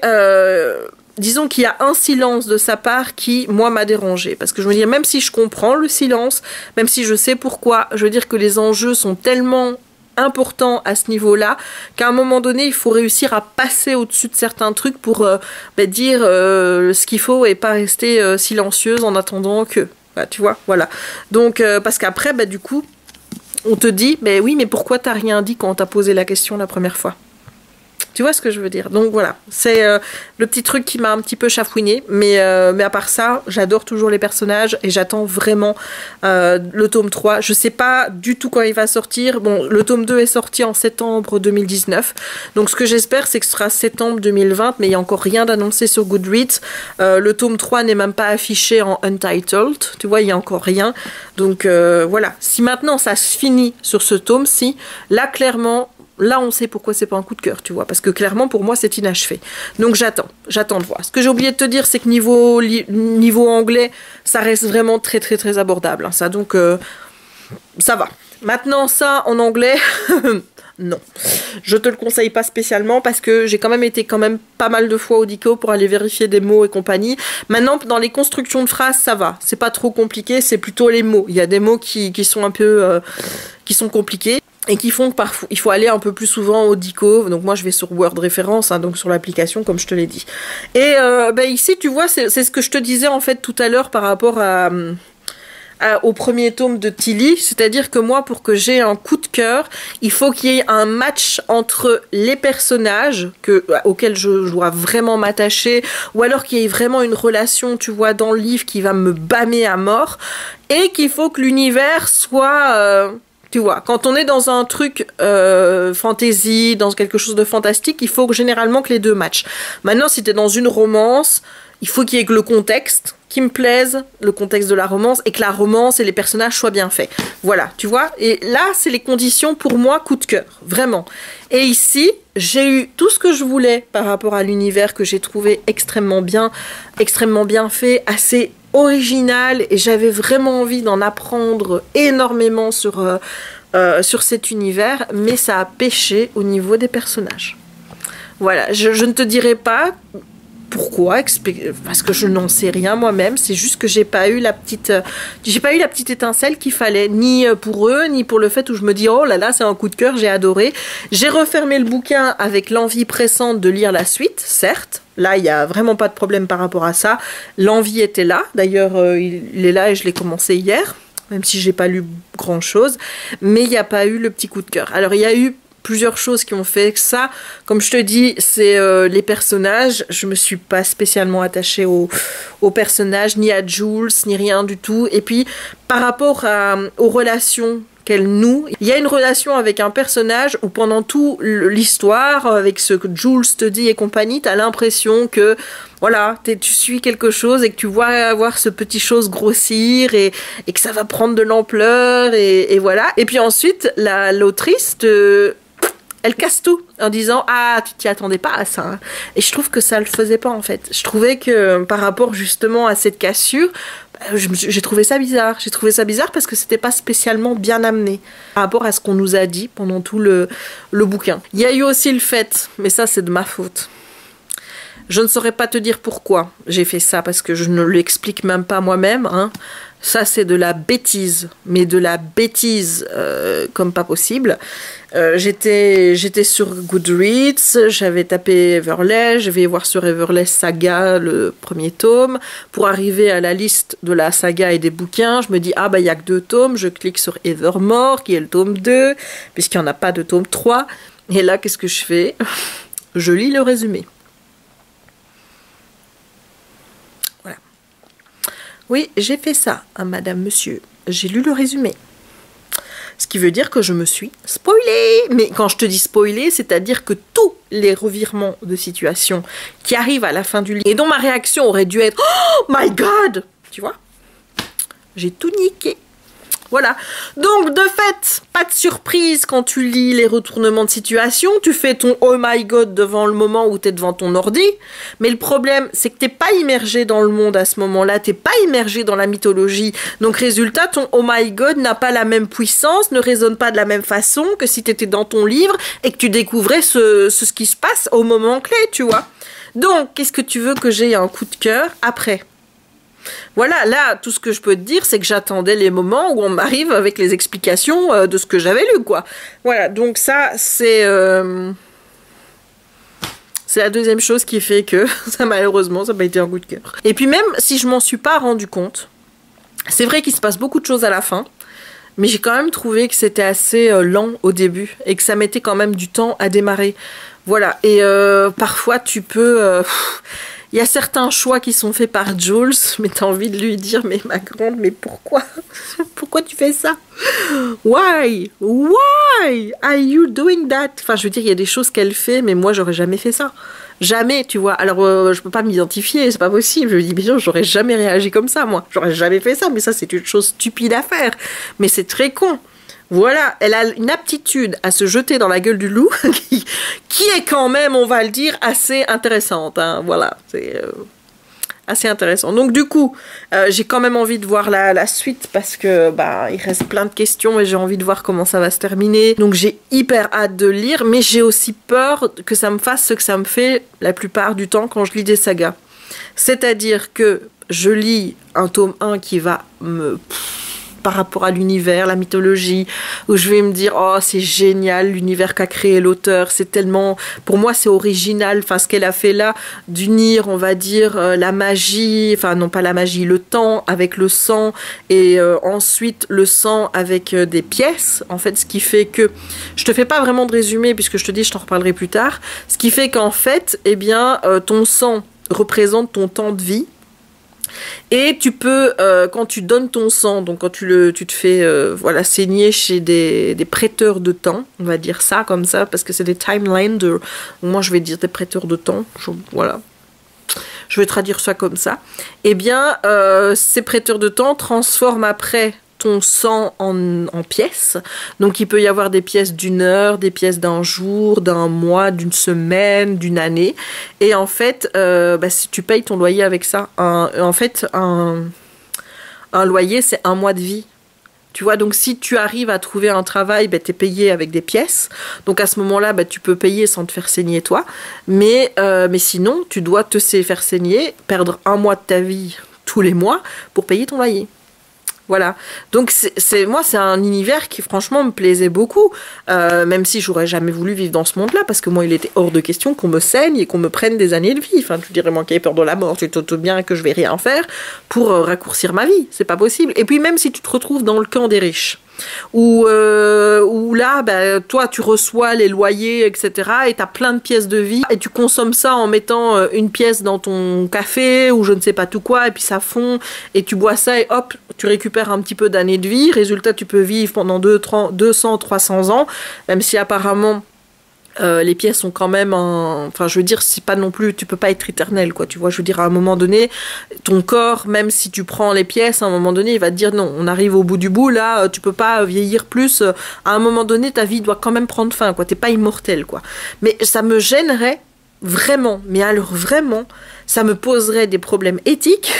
disons qu'il y a un silence de sa part qui, moi, m'a dérangé. Parce que je veux dire, même si je comprends le silence, même si je sais pourquoi, je veux dire que les enjeux sont tellement important à ce niveau-là, qu'à un moment donné, il faut réussir à passer au-dessus de certains trucs pour dire ce qu'il faut et pas rester silencieuse en attendant que. Bah, tu vois, voilà. Donc, parce qu'après, bah, du coup, on te dit, mais oui, mais pourquoi t'as rien dit quand on t'a posé la question la première fois ? Tu vois ce que je veux dire? Donc voilà, c'est le petit truc qui m'a un petit peu chafouiné, mais à part ça, j'adore toujours les personnages et j'attends vraiment le tome 3. Je sais pas du tout quand il va sortir. Bon, le tome 2 est sorti en septembre 2019, donc ce que j'espère, c'est que ce sera septembre 2020, mais il n'y a encore rien d'annoncé sur Goodreads. Le tome 3 n'est même pas affiché en Untitled, tu vois, il n'y a encore rien. Donc voilà, si maintenant ça se finit sur ce tome-ci, là clairement, là, on sait pourquoi c'est pas un coup de cœur, tu vois, parce que clairement, pour moi, c'est inachevé. Donc, j'attends de voir. Ce que j'ai oublié de te dire, c'est que niveau anglais, ça reste vraiment très, très, très abordable, hein, ça, donc, ça va. Maintenant, ça, en anglais, non. Je te le conseille pas spécialement, parce que j'ai quand même pas mal de fois au Dico pour aller vérifier des mots et compagnie. Maintenant, dans les constructions de phrases, ça va. C'est pas trop compliqué, c'est plutôt les mots. Il y a des mots qui sont un peu, qui sont compliqués. Et qui font que parfois il faut aller un peu plus souvent au Dico. Donc moi je vais sur Word Référence, hein, donc sur l'application comme je te l'ai dit. Et ici tu vois c'est ce que je te disais en fait tout à l'heure par rapport au premier tome de Tilly, c'est-à-dire que moi pour que j'ai un coup de cœur, il faut qu'il y ait un match entre les personnages auxquels je dois vraiment m'attacher, ou alors qu'il y ait vraiment une relation, tu vois, dans le livre qui va me bâmer à mort, et qu'il faut que l'univers soit... tu vois, quand on est dans un truc fantasy, dans quelque chose de fantastique, il faut généralement que les deux matchent. Maintenant, si t'es dans une romance, il faut qu'il y ait que le contexte qui me plaise, le contexte de la romance, et que la romance et les personnages soient bien faits. Voilà, tu vois. Et là, c'est les conditions pour moi, coup de cœur, vraiment. Et ici, j'ai eu tout ce que je voulais par rapport à l'univers que j'ai trouvé extrêmement bien fait, assez original, et j'avais vraiment envie d'en apprendre énormément sur cet univers, mais ça a pêché au niveau des personnages. Voilà, je ne te dirai pas pourquoi, parce que je n'en sais rien moi-même, c'est juste que j'ai pas eu la petite étincelle qu'il fallait, ni pour eux, ni pour le fait où je me dis oh là là, c'est un coup de cœur, j'ai adoré. J'ai refermé le bouquin avec l'envie pressante de lire la suite, certes. Là, il n'y a vraiment pas de problème par rapport à ça. L'envie était là. D'ailleurs, il est là et je l'ai commencé hier, même si j'ai pas lu grand-chose. Mais il n'y a pas eu le petit coup de cœur. Alors, il y a eu plusieurs choses qui ont fait que ça. Comme je te dis, c'est les personnages. Je me suis pas spécialement attachée aux personnages, ni à Jules, ni rien du tout. Et puis, par rapport aux relations qu'elle noue, il y a une relation avec un personnage où pendant tout l'histoire, avec ce que Jules te dit et compagnie, t'as l'impression que voilà, tu suis quelque chose et que tu vois voir ce petit chose grossir et que ça va prendre de l'ampleur et voilà. Et puis ensuite, l'autrice elle casse tout en disant ah tu t'y attendais pas à ça hein. Et je trouve que ça le faisait pas en fait. Je trouvais que par rapport justement à cette cassure, j'ai trouvé ça bizarre. J'ai trouvé ça bizarre parce que c'était pas spécialement bien amené par rapport à ce qu'on nous a dit pendant tout le bouquin. Il y a eu aussi le fait, mais ça c'est de ma faute. Je ne saurais pas te dire pourquoi j'ai fait ça parce que je ne l'explique même pas moi-même hein. Ça c'est de la bêtise, mais de la bêtise comme pas possible. J'étais sur Goodreads, j'avais tapé Everlay, je vais voir sur Everlay Saga le premier tome. Pour arriver à la liste de la saga et des bouquins, je me dis ah bah il y a que 2 tomes, je clique sur Evermore qui est le tome 2, puisqu'il n'y en a pas de tome 3. Et là qu'est-ce que je fais? Je lis le résumé. Oui, j'ai fait ça, hein, madame, monsieur. J'ai lu le résumé. Ce qui veut dire que je me suis spoilée. Mais quand je te dis spoilée, c'est-à-dire que tous les revirements de situation qui arrivent à la fin du livre et dont ma réaction aurait dû être « Oh my God !» Tu vois? J'ai tout niqué. Voilà. Donc, de fait, pas de surprise quand tu lis les retournements de situation. Tu fais ton oh my god devant le moment où t'es devant ton ordi. Mais le problème, c'est que t'es pas immergé dans le monde à ce moment-là. T'es pas immergé dans la mythologie. Donc, résultat, ton oh my god n'a pas la même puissance, ne résonne pas de la même façon que si t'étais dans ton livre et que tu découvrais ce qui se passe au moment clé, tu vois. Donc, qu'est-ce que tu veux que j'aie un coup de cœur après ? Voilà, là, tout ce que je peux te dire, c'est que j'attendais les moments où on m'arrive avec les explications de ce que j'avais lu, quoi. Voilà, donc ça, c'est la deuxième chose qui fait que, ça malheureusement, ça n'a pas été un coup de cœur. Et puis même si je m'en suis pas rendu compte, c'est vrai qu'il se passe beaucoup de choses à la fin, mais j'ai quand même trouvé que c'était assez lent au début, et que ça mettait quand même du temps à démarrer. Voilà, et parfois tu peux... Il y a certains choix qui sont faits par Jules, mais t'as envie de lui dire, mais ma grande, mais pourquoi? Pourquoi tu fais ça? Why? Why are you doing that? Enfin, je veux dire, il y a des choses qu'elle fait, mais moi, j'aurais jamais fait ça. Jamais, tu vois. Alors, je peux pas m'identifier, c'est pas possible. Je me dis, bien, j'aurais jamais réagi comme ça, moi. J'aurais jamais fait ça, mais ça, c'est une chose stupide à faire. Mais c'est très con. Voilà, elle a une aptitude à se jeter dans la gueule du loup qui est quand même, on va le dire, assez intéressante. Hein. Voilà, c'est assez intéressant. Donc du coup, j'ai quand même envie de voir la suite parce que il reste plein de questions et j'ai envie de voir comment ça va se terminer. Donc j'ai hyper hâte de lire, mais j'ai aussi peur que ça me fasse ce que ça me fait la plupart du temps quand je lis des sagas. C'est-à-dire que je lis un tome 1 qui va me... par rapport à l'univers, la mythologie, où je vais me dire oh c'est génial l'univers qu'a créé l'auteur, c'est tellement, pour moi c'est original, enfin ce qu'elle a fait là, d'unir on va dire la magie, enfin non pas la magie, le temps avec le sang et ensuite le sang avec des pièces, en fait ce qui fait que, je te fais pas vraiment de résumé puisque je te dis je t'en reparlerai plus tard, ce qui fait qu'en fait eh bien ton sang représente ton temps de vie. Et tu peux, quand tu donnes ton sang, donc quand tu te fais voilà, saigner chez des prêteurs de temps, on va dire ça comme ça, parce que c'est des timelenders. Moi, je vais dire des prêteurs de temps. Voilà. Je vais traduire ça comme ça. Eh bien, ces prêteurs de temps transforment après ton sang en pièces. Donc, il peut y avoir des pièces d'1 heure, des pièces d'1 jour, d'1 mois, d'1 semaine, d'1 année. Et en fait, si tu payes ton loyer avec ça, en fait, un loyer, c'est 1 mois de vie. Tu vois, donc si tu arrives à trouver un travail, tu es payé avec des pièces. Donc à ce moment-là, tu peux payer sans te faire saigner toi. Mais sinon, tu dois te faire saigner, perdre 1 mois de ta vie tous les mois pour payer ton loyer. Voilà, donc moi c'est un univers qui franchement me plaisait beaucoup, même si j'aurais jamais voulu vivre dans ce monde-là, parce que moi il était hors de question qu'on me saigne et qu'on me prenne des années de vie. Enfin, tu dirais moi qui ai peur de la mort, tu te doutes bien que je vais rien faire pour raccourcir ma vie, c'est pas possible. Et puis même si tu te retrouves dans le camp des riches, où là, bah, toi, tu reçois les loyers, etc. et tu as plein de pièces de vie, et tu consommes ça en mettant une pièce dans ton café, ou je ne sais pas tout quoi, et puis ça fond, et tu bois ça, et hop, tu récupères un petit peu d'années de vie. Résultat, tu peux vivre pendant 200, 300 ans, même si apparemment... les pièces sont quand même enfin je veux dire, c'est pas non plus, tu peux pas être éternel quoi, tu vois, je veux dire, à un moment donné ton corps, même si tu prends les pièces, à un moment donné il va te dire non, on arrive au bout du bout là, tu peux pas vieillir plus, à un moment donné ta vie doit quand même prendre fin quoi, t'es pas immortel quoi. Mais ça me gênerait vraiment, mais alors vraiment ça me poserait des problèmes éthiques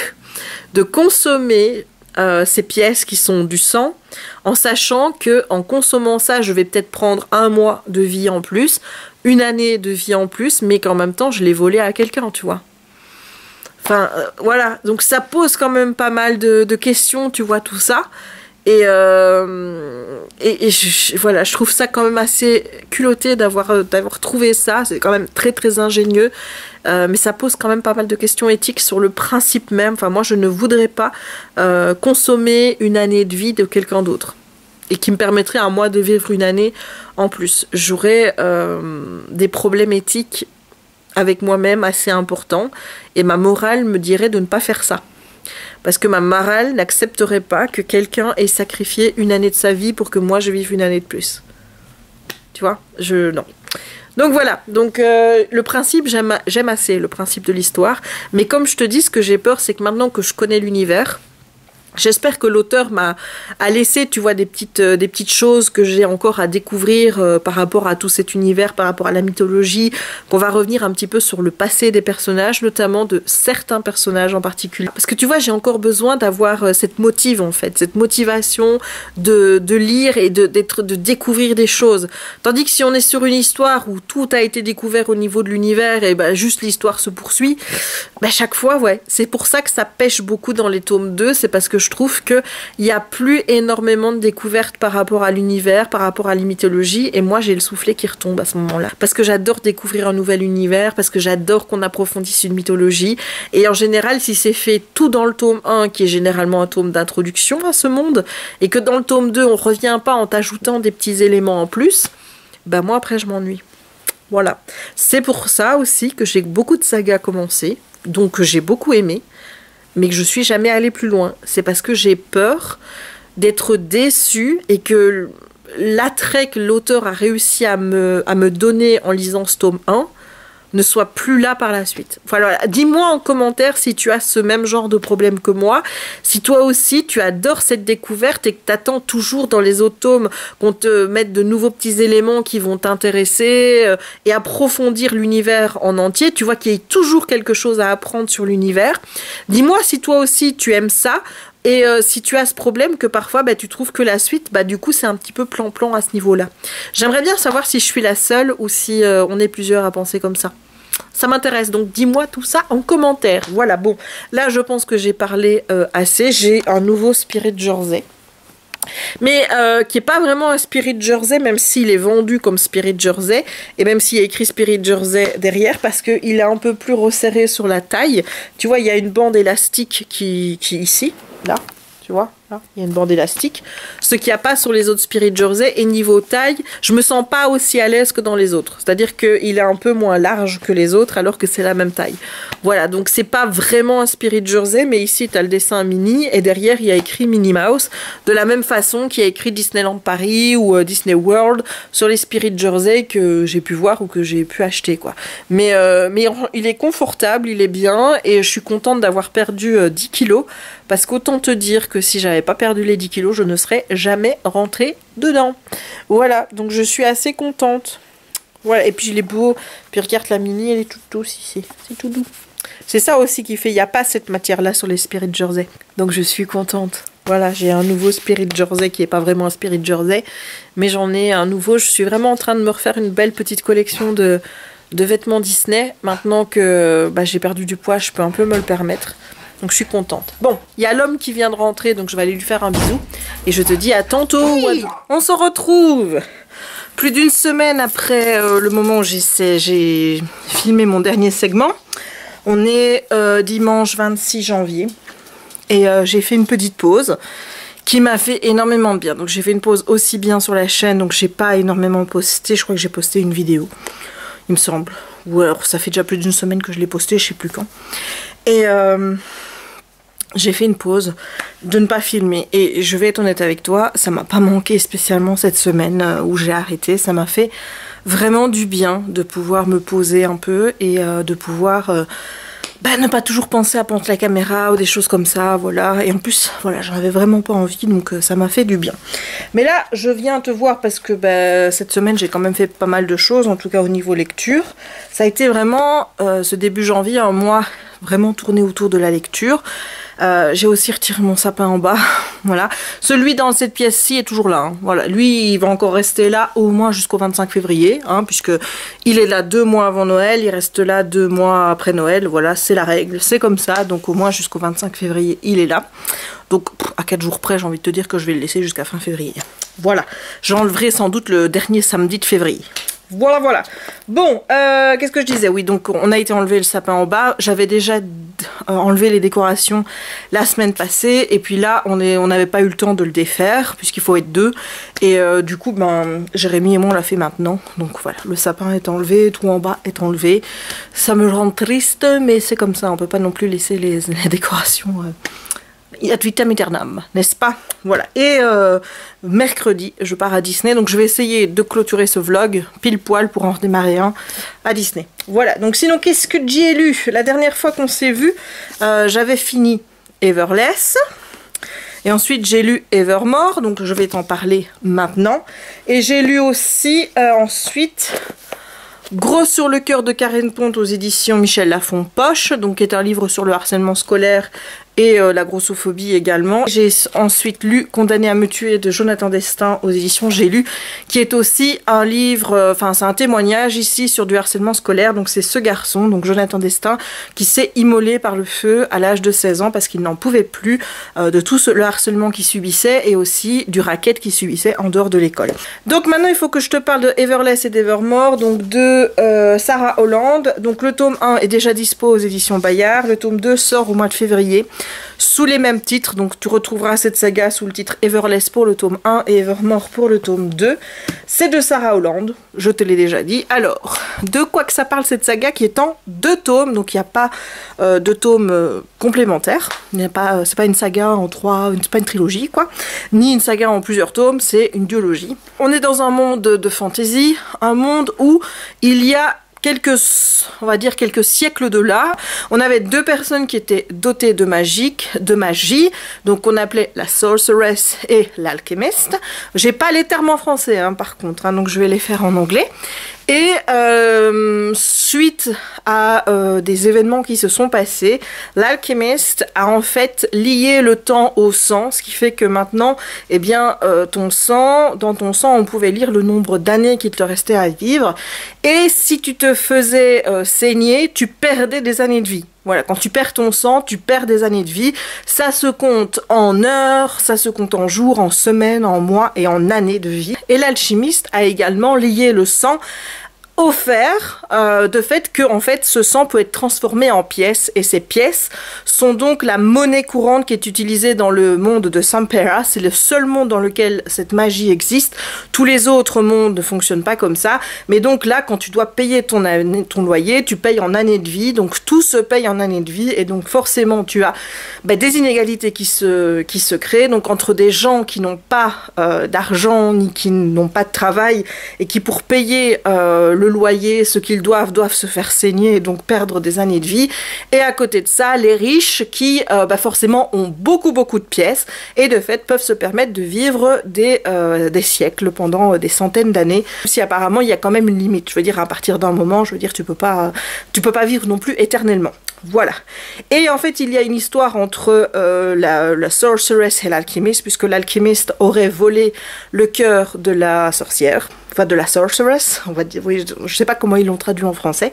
de consommer ces pièces qui sont du sang, en sachant que en consommant ça, je vais peut-être prendre 1 mois de vie en plus, 1 année de vie en plus, mais qu'en même temps, je l'ai volé à quelqu'un, tu vois. Enfin, voilà. Donc ça pose quand même pas mal de questions, tu vois, tout ça. Et voilà, je trouve ça quand même assez culotté d'avoir trouvé ça. C'est quand même très très ingénieux, mais ça pose quand même pas mal de questions éthiques sur le principe même. Enfin, moi, je ne voudrais pas consommer 1 année de vie de quelqu'un d'autre et qui me permettrait à moi de vivre 1 année en plus. J'aurais des problèmes éthiques avec moi-même assez importants, et ma morale me dirait de ne pas faire ça. Parce que ma morale n'accepterait pas que quelqu'un ait sacrifié 1 année de sa vie pour que moi je vive 1 année de plus. Tu vois, non. Donc voilà, donc le principe, j'aime assez le principe de l'histoire. Mais comme je te dis, ce que j'ai peur, c'est que maintenant que je connais l'univers, j'espère que l'auteur a laissé, tu vois, des petites choses que j'ai encore à découvrir par rapport à tout cet univers, par rapport à la mythologie, qu'on va revenir un petit peu sur le passé des personnages, notamment de certains personnages en particulier. Parce que tu vois, j'ai encore besoin d'avoir cette motive, en fait, cette motivation de lire et de découvrir des choses. Tandis que si on est sur une histoire où tout a été découvert au niveau de l'univers et ben juste l'histoire se poursuit, ben chaque fois, ouais, c'est pour ça que ça pêche beaucoup dans les tomes 2, c'est parce que je trouve qu'il n'y a plus énormément de découvertes par rapport à l'univers, par rapport à la mythologie, et moi j'ai le soufflet qui retombe à ce moment-là. Parce que j'adore découvrir un nouvel univers, parce que j'adore qu'on approfondisse une mythologie, et en général, si c'est fait tout dans le tome 1, qui est généralement un tome d'introduction à ce monde, et que dans le tome 2, on revient pas en t'ajoutant des petits éléments en plus, bah moi après je m'ennuie. Voilà. C'est pour ça aussi que j'ai beaucoup de sagas commencées, donc que j'ai beaucoup aimé, mais que je suis jamais allée plus loin. C'est parce que j'ai peur d'être déçue et que l'attrait que l'auteur a réussi à me donner en lisant ce tome 1 ne soit plus là par la suite. Voilà, dis-moi en commentaire si tu as ce même genre de problème que moi, si toi aussi tu adores cette découverte et que tu attends toujours dans les autres tomes qu'on te mette de nouveaux petits éléments qui vont t'intéresser et approfondir l'univers en entier, tu vois qu'il y a toujours quelque chose à apprendre sur l'univers. Dis-moi si toi aussi tu aimes ça, et si tu as ce problème que parfois tu trouves que la suite, du coup c'est un petit peu plan-plan à ce niveau-là. J'aimerais bien savoir si je suis la seule ou si on est plusieurs à penser comme ça. Ça m'intéresse, donc dis-moi tout ça en commentaire. Voilà, bon, là je pense que j'ai parlé assez. J'ai un nouveau Spirit Jersey, mais qui n'est pas vraiment un Spirit Jersey, même s'il est vendu comme Spirit Jersey, et même s'il y a écrit Spirit Jersey derrière, parce qu'il est un peu plus resserré sur la taille. Tu vois, il y a une bande élastique qui ici, là, tu vois, là, il y a une bande élastique, ce qu'il n'y a pas sur les autres Spirit Jersey. Et niveau taille, je me sens pas aussi à l'aise que dans les autres, c'est-à-dire qu'il est un peu moins large que les autres alors que c'est la même taille. Voilà, donc c'est pas vraiment un Spirit Jersey, mais ici tu as le dessin Minnie et derrière il y a écrit Minnie Mouse, de la même façon qu'il y a écrit Disneyland Paris ou Disney World sur les Spirit Jersey que j'ai pu voir ou que j'ai pu acheter quoi. Mais il est confortable, il est bien, et je suis contente d'avoir perdu 10 kilos, parce qu'autant te dire que si j'avais pas perdu les 10 kilos, je ne serais jamais rentrée dedans. Voilà, donc je suis assez contente. Voilà, et puis il est beau. Puis regarde la Minnie, elle est toute douce ici. C'est tout doux. C'est ça aussi qui fait, il n'y a pas cette matière-là sur les Spirit Jersey. Donc je suis contente. Voilà, j'ai un nouveau Spirit Jersey qui n'est pas vraiment un Spirit Jersey, mais j'en ai un nouveau. Je suis vraiment en train de me refaire une belle petite collection de vêtements Disney. Maintenant que j'ai perdu du poids, je peux un peu me le permettre. Donc je suis contente. Bon, il y a l'homme qui vient de rentrer, donc je vais aller lui faire un bisou. Et je te dis à tantôt. Oui. On se retrouve plus d'1 semaine après le moment où j'ai filmé mon dernier segment. On est dimanche 26 janvier. Et j'ai fait une petite pause qui m'a fait énormément de bien. Donc j'ai fait une pause aussi bien sur la chaîne, donc j'ai pas énormément posté, je crois que j'ai posté une vidéo, il me semble. Ou alors ça fait déjà plus d'une semaine que je l'ai posté, je sais plus quand. Et j'ai fait une pause de ne pas filmer. Et je vais être honnête avec toi, ça m'a pas manqué spécialement cette semaine où j'ai arrêté. Ça m'a fait vraiment du bien de pouvoir me poser un peu et de pouvoir ne pas toujours penser à prendre la caméra ou des choses comme ça, voilà. Et en plus, voilà, j'en avais vraiment pas envie, donc ça m'a fait du bien. Mais là, je viens te voir parce que cette semaine, j'ai quand même fait pas mal de choses, en tout cas au niveau lecture. Ça a été vraiment, ce début janvier, un mois vraiment tourné autour de la lecture. J'ai aussi retiré mon sapin en bas, voilà. Celui dans cette pièce-ci est toujours là, hein. Voilà. Lui, il va encore rester là au moins jusqu'au 25 février, hein, puisque il est là 2 mois avant Noël, il reste là 2 mois après Noël, voilà, c'est la règle, c'est comme ça, donc au moins jusqu'au 25 février, il est là. Donc, à 4 jours près, j'ai envie de te dire que je vais le laisser jusqu'à fin février. Voilà, j'enlèverai sans doute le dernier samedi de février. Voilà, voilà. Bon, qu'est-ce que je disais? Oui, donc on a été enlever le sapin en bas. J'avais déjà enlevé les décorations la semaine passée. Et puis là, on n'avait pas eu le temps de le défaire, puisqu'il faut être 2. Et du coup, Jérémy et moi, on l'a fait maintenant. Donc voilà, le sapin est enlevé, tout en bas est enlevé. Ça me rend triste, mais c'est comme ça. On peut pas non plus laisser les décorations... ad vitam aeternam, n'est-ce pas? Voilà. Et mercredi, je pars à Disney. Donc je vais essayer de clôturer ce vlog pile poil pour en redémarrer un à Disney. Voilà. Donc sinon, qu'est-ce que j'ai lu? La dernière fois qu'on s'est vu, j'avais fini Everless. Et ensuite, j'ai lu Evermore. Donc je vais t'en parler maintenant. Et j'ai lu aussi ensuite... Gros sur le cœur de Karen Pont aux éditions Michel Lafon Poche, donc qui est un livre sur le harcèlement scolaire et la grossophobie également. J'ai ensuite lu Condamné à me tuer de Jonathan Destin aux éditions J'ai lu, qui est aussi un livre, c'est un témoignage ici sur du harcèlement scolaire. Donc c'est ce garçon, donc Jonathan Destin, qui s'est immolé par le feu à l'âge de 16 ans parce qu'il n'en pouvait plus de tout le harcèlement qu'il subissait et aussi du racket qu'il subissait en dehors de l'école. Donc maintenant il faut que je te parle de Everless et d'Evermore, donc de Sarah Holland. Donc le tome 1 est déjà dispo aux éditions Bayard, le tome 2 sort au mois de février sous les mêmes titres, donc tu retrouveras cette saga sous le titre Everless pour le tome 1 et Evermore pour le tome 2. C'est de Sarah Holland, je te l'ai déjà dit. Alors, de quoi que ça parle cette saga qui est en 2 tomes, donc il n'y a pas de tomes complémentaires, c'est pas une saga en 3, c'est pas une trilogie quoi, ni une saga en plusieurs tomes, c'est une duologie. On est dans un monde de fantasy, un monde où il y a on va dire quelques siècles de là, on avait 2 personnes qui étaient dotées de magie, donc on appelait la sorceress et l'alchemist. J'ai pas les termes en français hein, par contre, hein, donc je vais les faire en anglais. Et suite à des événements qui se sont passés, l'alchimiste a en fait lié le temps au sang, ce qui fait que maintenant, eh bien, dans ton sang, on pouvait lire le nombre d'années qu'il te restait à vivre. Et si tu te faisais saigner, tu perdais des années de vie. Voilà, quand tu perds ton sang, tu perds des années de vie. Ça se compte en heures, ça se compte en jours, en semaines, en mois et en années de vie. Et l'alchimiste a également lié le sang au fer, de fait que en fait ce sang peut être transformé en pièces, et ces pièces sont donc la monnaie courante qui est utilisée dans le monde de Sampera. C'est le seul monde dans lequel cette magie existe. Tous les autres mondes ne fonctionnent pas comme ça, mais donc là quand tu dois payer ton loyer, tu payes en années de vie, donc tout se paye en années de vie, et donc forcément tu as des inégalités qui se créent, donc entre des gens qui n'ont pas d'argent ni qui n'ont pas de travail et qui pour payer le loyer, ce qu'ils doivent se faire saigner et donc perdre des années de vie. Et à côté de ça, les riches qui forcément ont beaucoup de pièces et de fait peuvent se permettre de vivre des siècles pendant des centaines d'années. Si apparemment il y a quand même une limite, je veux dire à partir d'un moment, je veux dire tu peux pas vivre non plus éternellement. Voilà. Et en fait, il y a une histoire entre la sorceress et l'alchimiste, puisque l'alchimiste aurait volé le cœur de la sorcière. enfin de la sorceress, on va dire, oui, je sais pas comment ils l'ont traduit en français.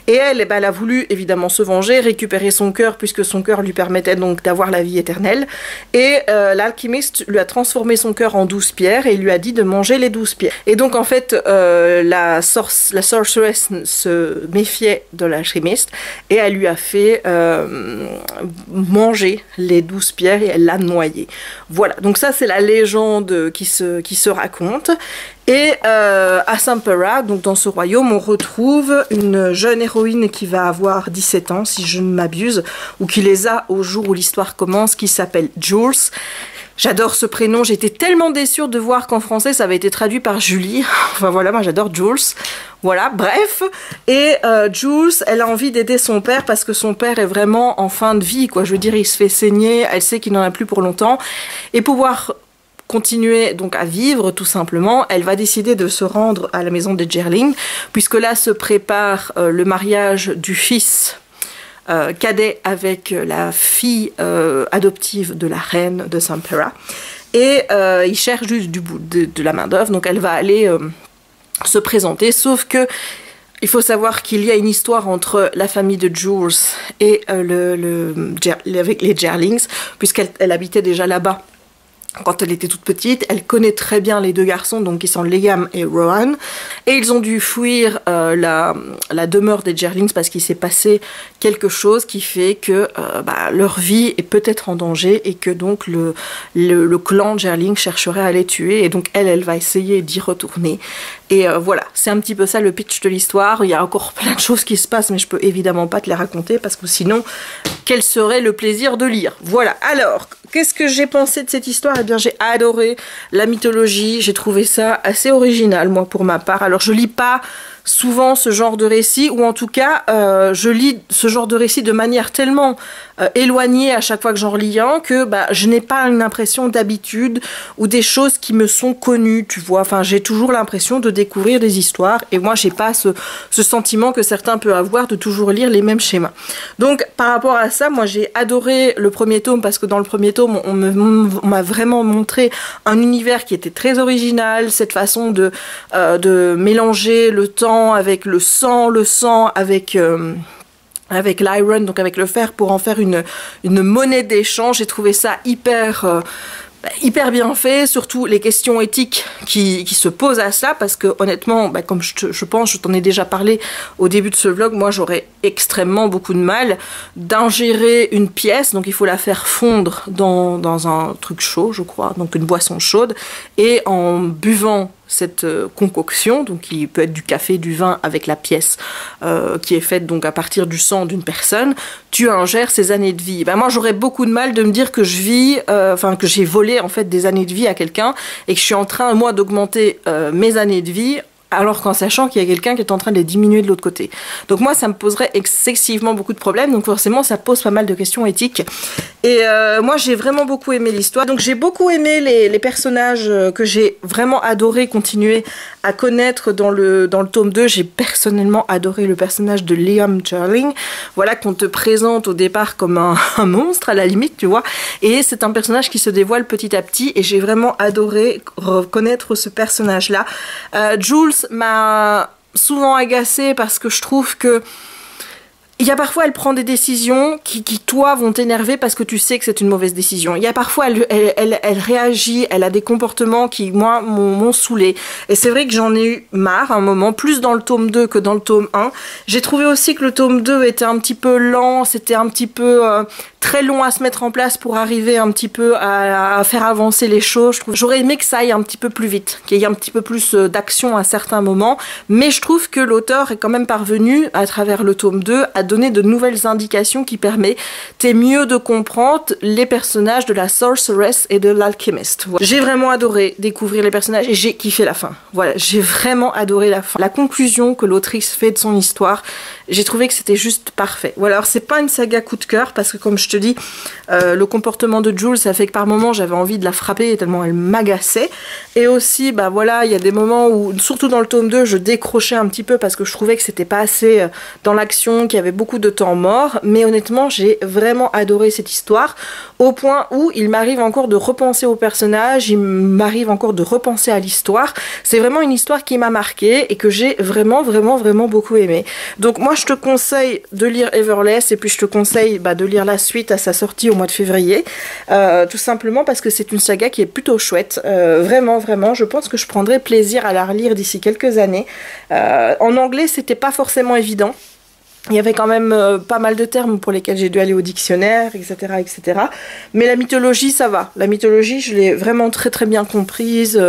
Et elle, eh ben, elle a voulu évidemment se venger, récupérer son cœur, puisque son cœur lui permettait donc d'avoir la vie éternelle. Et l'alchimiste lui a transformé son cœur en 12 pierres et il lui a dit de manger les 12 pierres. Et donc en fait, la sorceress se méfiait de l'alchimiste et elle lui a fait manger les 12 pierres et elle l'a noyé. Voilà, donc ça c'est la légende qui se raconte. Et à Sampera, donc dans ce royaume, on retrouve une jeune héroïne qui va avoir 17 ans, si je ne m'abuse, ou qui les a au jour où l'histoire commence, qui s'appelle Jules. J'adore ce prénom, j'étais tellement déçue de voir qu'en français ça avait été traduit par Julie. Enfin voilà, moi j'adore Jules. Voilà, bref. Et Jules, elle a envie d'aider son père parce que son père est vraiment en fin de vie, quoi. Je veux dire, il se fait saigner, elle sait qu'il n'en a plus pour longtemps. Et pouvoir continuer donc à vivre tout simplement, elle va décider de se rendre à la maison des Gerling, puisque là se prépare le mariage du fils cadet avec la fille adoptive de la reine de Sampera. Et il cherche juste de la main d'œuvre, donc elle va aller se présenter, sauf que il faut savoir qu'il y a une histoire entre la famille de Jules et avec les Gerlings, puisqu'elle habitait déjà là-bas quand elle était toute petite. Elle connaît très bien les deux garçons, donc qui sont Liam et Rohan, et ils ont dû fuir la demeure des Gerlings parce qu'il s'est passé quelque chose qui fait que leur vie est peut-être en danger et que donc le clan Gerling chercherait à les tuer, et donc elle va essayer d'y retourner. Et voilà, c'est un petit peu ça le pitch de l'histoire. Il y a encore plein de choses qui se passent, mais je peux évidemment pas te les raconter parce que sinon, quel serait le plaisir de lire? Voilà, alors, qu'est-ce que j'ai pensé de cette histoire? Eh bien, j'ai adoré la mythologie, j'ai trouvé ça assez original, moi, pour ma part. Alors, je lis pas souvent ce genre de récit, ou en tout cas, je lis ce genre de récit de manière tellement éloignée à chaque fois que j'en lis un, que je n'ai pas une impression d'habitude ou des choses qui me sont connues, tu vois. Enfin, j'ai toujours l'impression de découvrir des histoires, et moi, j'ai pas ce sentiment que certains peuvent avoir de toujours lire les mêmes schémas. Donc, par rapport à ça, moi, j'ai adoré le premier tome, parce que dans le premier tome, on m'a vraiment montré un univers qui était très original, cette façon de mélanger le temps avec le sang avec l'iron, donc avec le fer, pour en faire une monnaie d'échange. J'ai trouvé ça hyper bien fait, surtout les questions éthiques qui se posent à cela, parce que honnêtement, comme je pense, je t'en ai déjà parlé au début de ce vlog, moi j'aurais extrêmement beaucoup de mal d'ingérer une pièce, donc il faut la faire fondre dans un truc chaud, je crois, donc une boisson chaude, et en buvant cette concoction, donc qui peut être du café, du vin, avec la pièce qui est faite donc à partir du sang d'une personne, tu ingères ses années de vie. Moi j'aurais beaucoup de mal de me dire que je vis, que j'ai volé en fait des années de vie à quelqu'un et que je suis en train moi d'augmenter mes années de vie, alors qu'en sachant qu'il y a quelqu'un qui est en train de les diminuer de l'autre côté. Donc moi, ça me poserait excessivement beaucoup de problèmes, donc forcément, ça pose pas mal de questions éthiques. Et moi, j'ai vraiment beaucoup aimé l'histoire. Donc j'ai beaucoup aimé les personnages que j'ai vraiment adoré continuer à connaître dans le tome 2. J'ai personnellement adoré le personnage de Liam Gerling, voilà, qu'on te présente au départ comme un monstre, à la limite, tu vois. Et c'est un personnage qui se dévoile petit à petit, et j'ai vraiment adoré reconnaître ce personnage-là. Jules m'a souvent agacée parce que je trouve que il y a parfois, elle prend des décisions qui toi, vont t'énerver parce que tu sais que c'est une mauvaise décision. Il y a parfois, elle réagit, elle a des comportements qui, moi, m'ont saoulée. Et c'est vrai que j'en ai eu marre à un moment, plus dans le tome 2 que dans le tome 1. J'ai trouvé aussi que le tome 2 était un petit peu lent, c'était un petit peu très long à se mettre en place pour arriver un petit peu à faire avancer les choses. J'aurais aimé que ça aille un petit peu plus vite, qu'il y ait un petit peu plus d'action à certains moments. Mais je trouve que l'auteur est quand même parvenu, à travers le tome 2, à donner de nouvelles indications qui permettent mieux de comprendre les personnages de la sorceress et de l'alchimiste. Voilà. J'ai vraiment adoré découvrir les personnages et j'ai kiffé la fin. Voilà, j'ai vraiment adoré la fin. La conclusion que l'autrice fait de son histoire, j'ai trouvé que c'était juste parfait. Voilà, alors c'est pas une saga coup de cœur parce que comme je te dis, le comportement de Jules, ça fait que par moments j'avais envie de la frapper tellement elle m'agaçait. Et aussi, bah voilà, il y a des moments où, surtout dans le tome 2, je décrochais un petit peu parce que je trouvais que c'était pas assez dans l'action, qu'il y avait beaucoup de temps mort. Mais honnêtement, j'ai vraiment adoré cette histoire, au point où il m'arrive encore de repenser au personnage, il m'arrive encore de repenser à l'histoire. C'est vraiment une histoire qui m'a marquée et que j'ai vraiment beaucoup aimé. Donc moi je te conseille de lire Everless et puis je te conseille de lire la suite à sa sortie au mois de février, tout simplement parce que c'est une saga qui est plutôt chouette, vraiment, je pense que je prendrai plaisir à la relire d'ici quelques années. En anglais c'était pas forcément évident. Il y avait quand même pas mal de termes pour lesquels j'ai dû aller au dictionnaire, etc., etc. Mais la mythologie, ça va. La mythologie, je l'ai vraiment très bien comprise.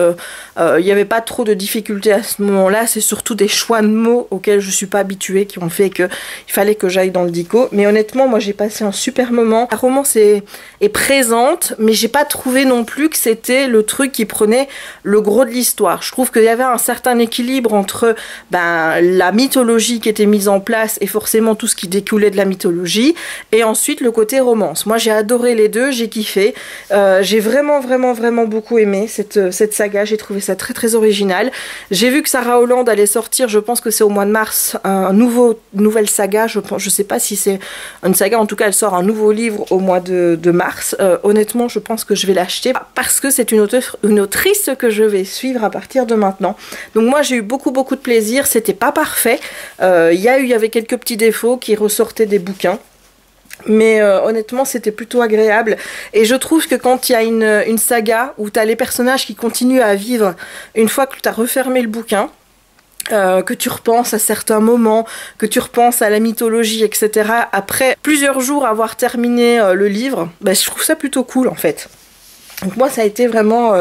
Il n'y avait pas trop de difficultés à ce moment-là. C'est surtout des choix de mots auxquels je ne suis pas habituée qui ont fait qu'il fallait que j'aille dans le dico. Mais honnêtement, moi, j'ai passé un super moment. La romance est présente, mais j'ai pas trouvé non plus que c'était le truc qui prenait le gros de l'histoire. Je trouve qu'il y avait un certain équilibre entre la mythologie qui était mise en place et forcément tout ce qui découlait de la mythologie, et ensuite le côté romance. Moi j'ai adoré les deux, j'ai kiffé, j'ai vraiment beaucoup aimé cette saga, j'ai trouvé ça très original. J'ai vu que Sarah Holland allait sortir, je pense que c'est au mois de mars, nouvelle saga, je sais pas si c'est une saga, en tout cas elle sort un nouveau livre au mois de mars. Honnêtement je pense que je vais l'acheter parce que c'est une autrice que je vais suivre à partir de maintenant. Donc moi j'ai eu beaucoup de plaisir, c'était pas parfait, il y avait quelques petits défauts qui ressortaient des bouquins, mais honnêtement c'était plutôt agréable. Et je trouve que quand il y a une saga où tu as les personnages qui continuent à vivre une fois que tu as refermé le bouquin, que tu repenses à certains moments, que tu repenses à la mythologie, etc. après plusieurs jours avoir terminé le livre, je trouve ça plutôt cool en fait. Donc moi ça a été vraiment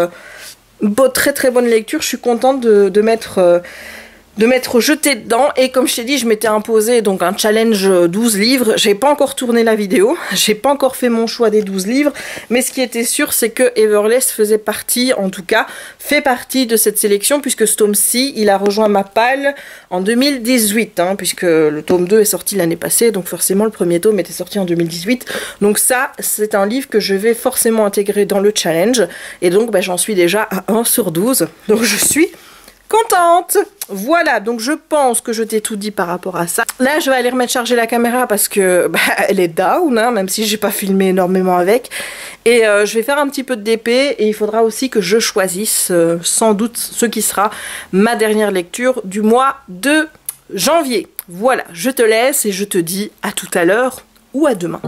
très bonne lecture. Je suis contente de m'être jeté dedans, et comme je t'ai dit, je m'étais imposé donc un challenge 12 livres. J'ai pas encore tourné la vidéo, j'ai pas encore fait mon choix des 12 livres, mais ce qui était sûr c'est que Everless faisait partie, en tout cas fait partie de cette sélection, puisque ce tome-ci il a rejoint ma palle en 2018, puisque le tome 2 est sorti l'année passée, donc forcément le premier tome était sorti en 2018, donc ça c'est un livre que je vais forcément intégrer dans le challenge, et donc j'en suis déjà à 1 sur 12, donc je suis contente. Voilà, donc je pense que je t'ai tout dit par rapport à ça. Là, je vais aller remettre charger la caméra parce que elle est down, même si j'ai pas filmé énormément avec. Et je vais faire un petit peu de DP, et il faudra aussi que je choisisse sans doute ce qui sera ma dernière lecture du mois de janvier. Voilà, je te laisse et je te dis à tout à l'heure ou à demain.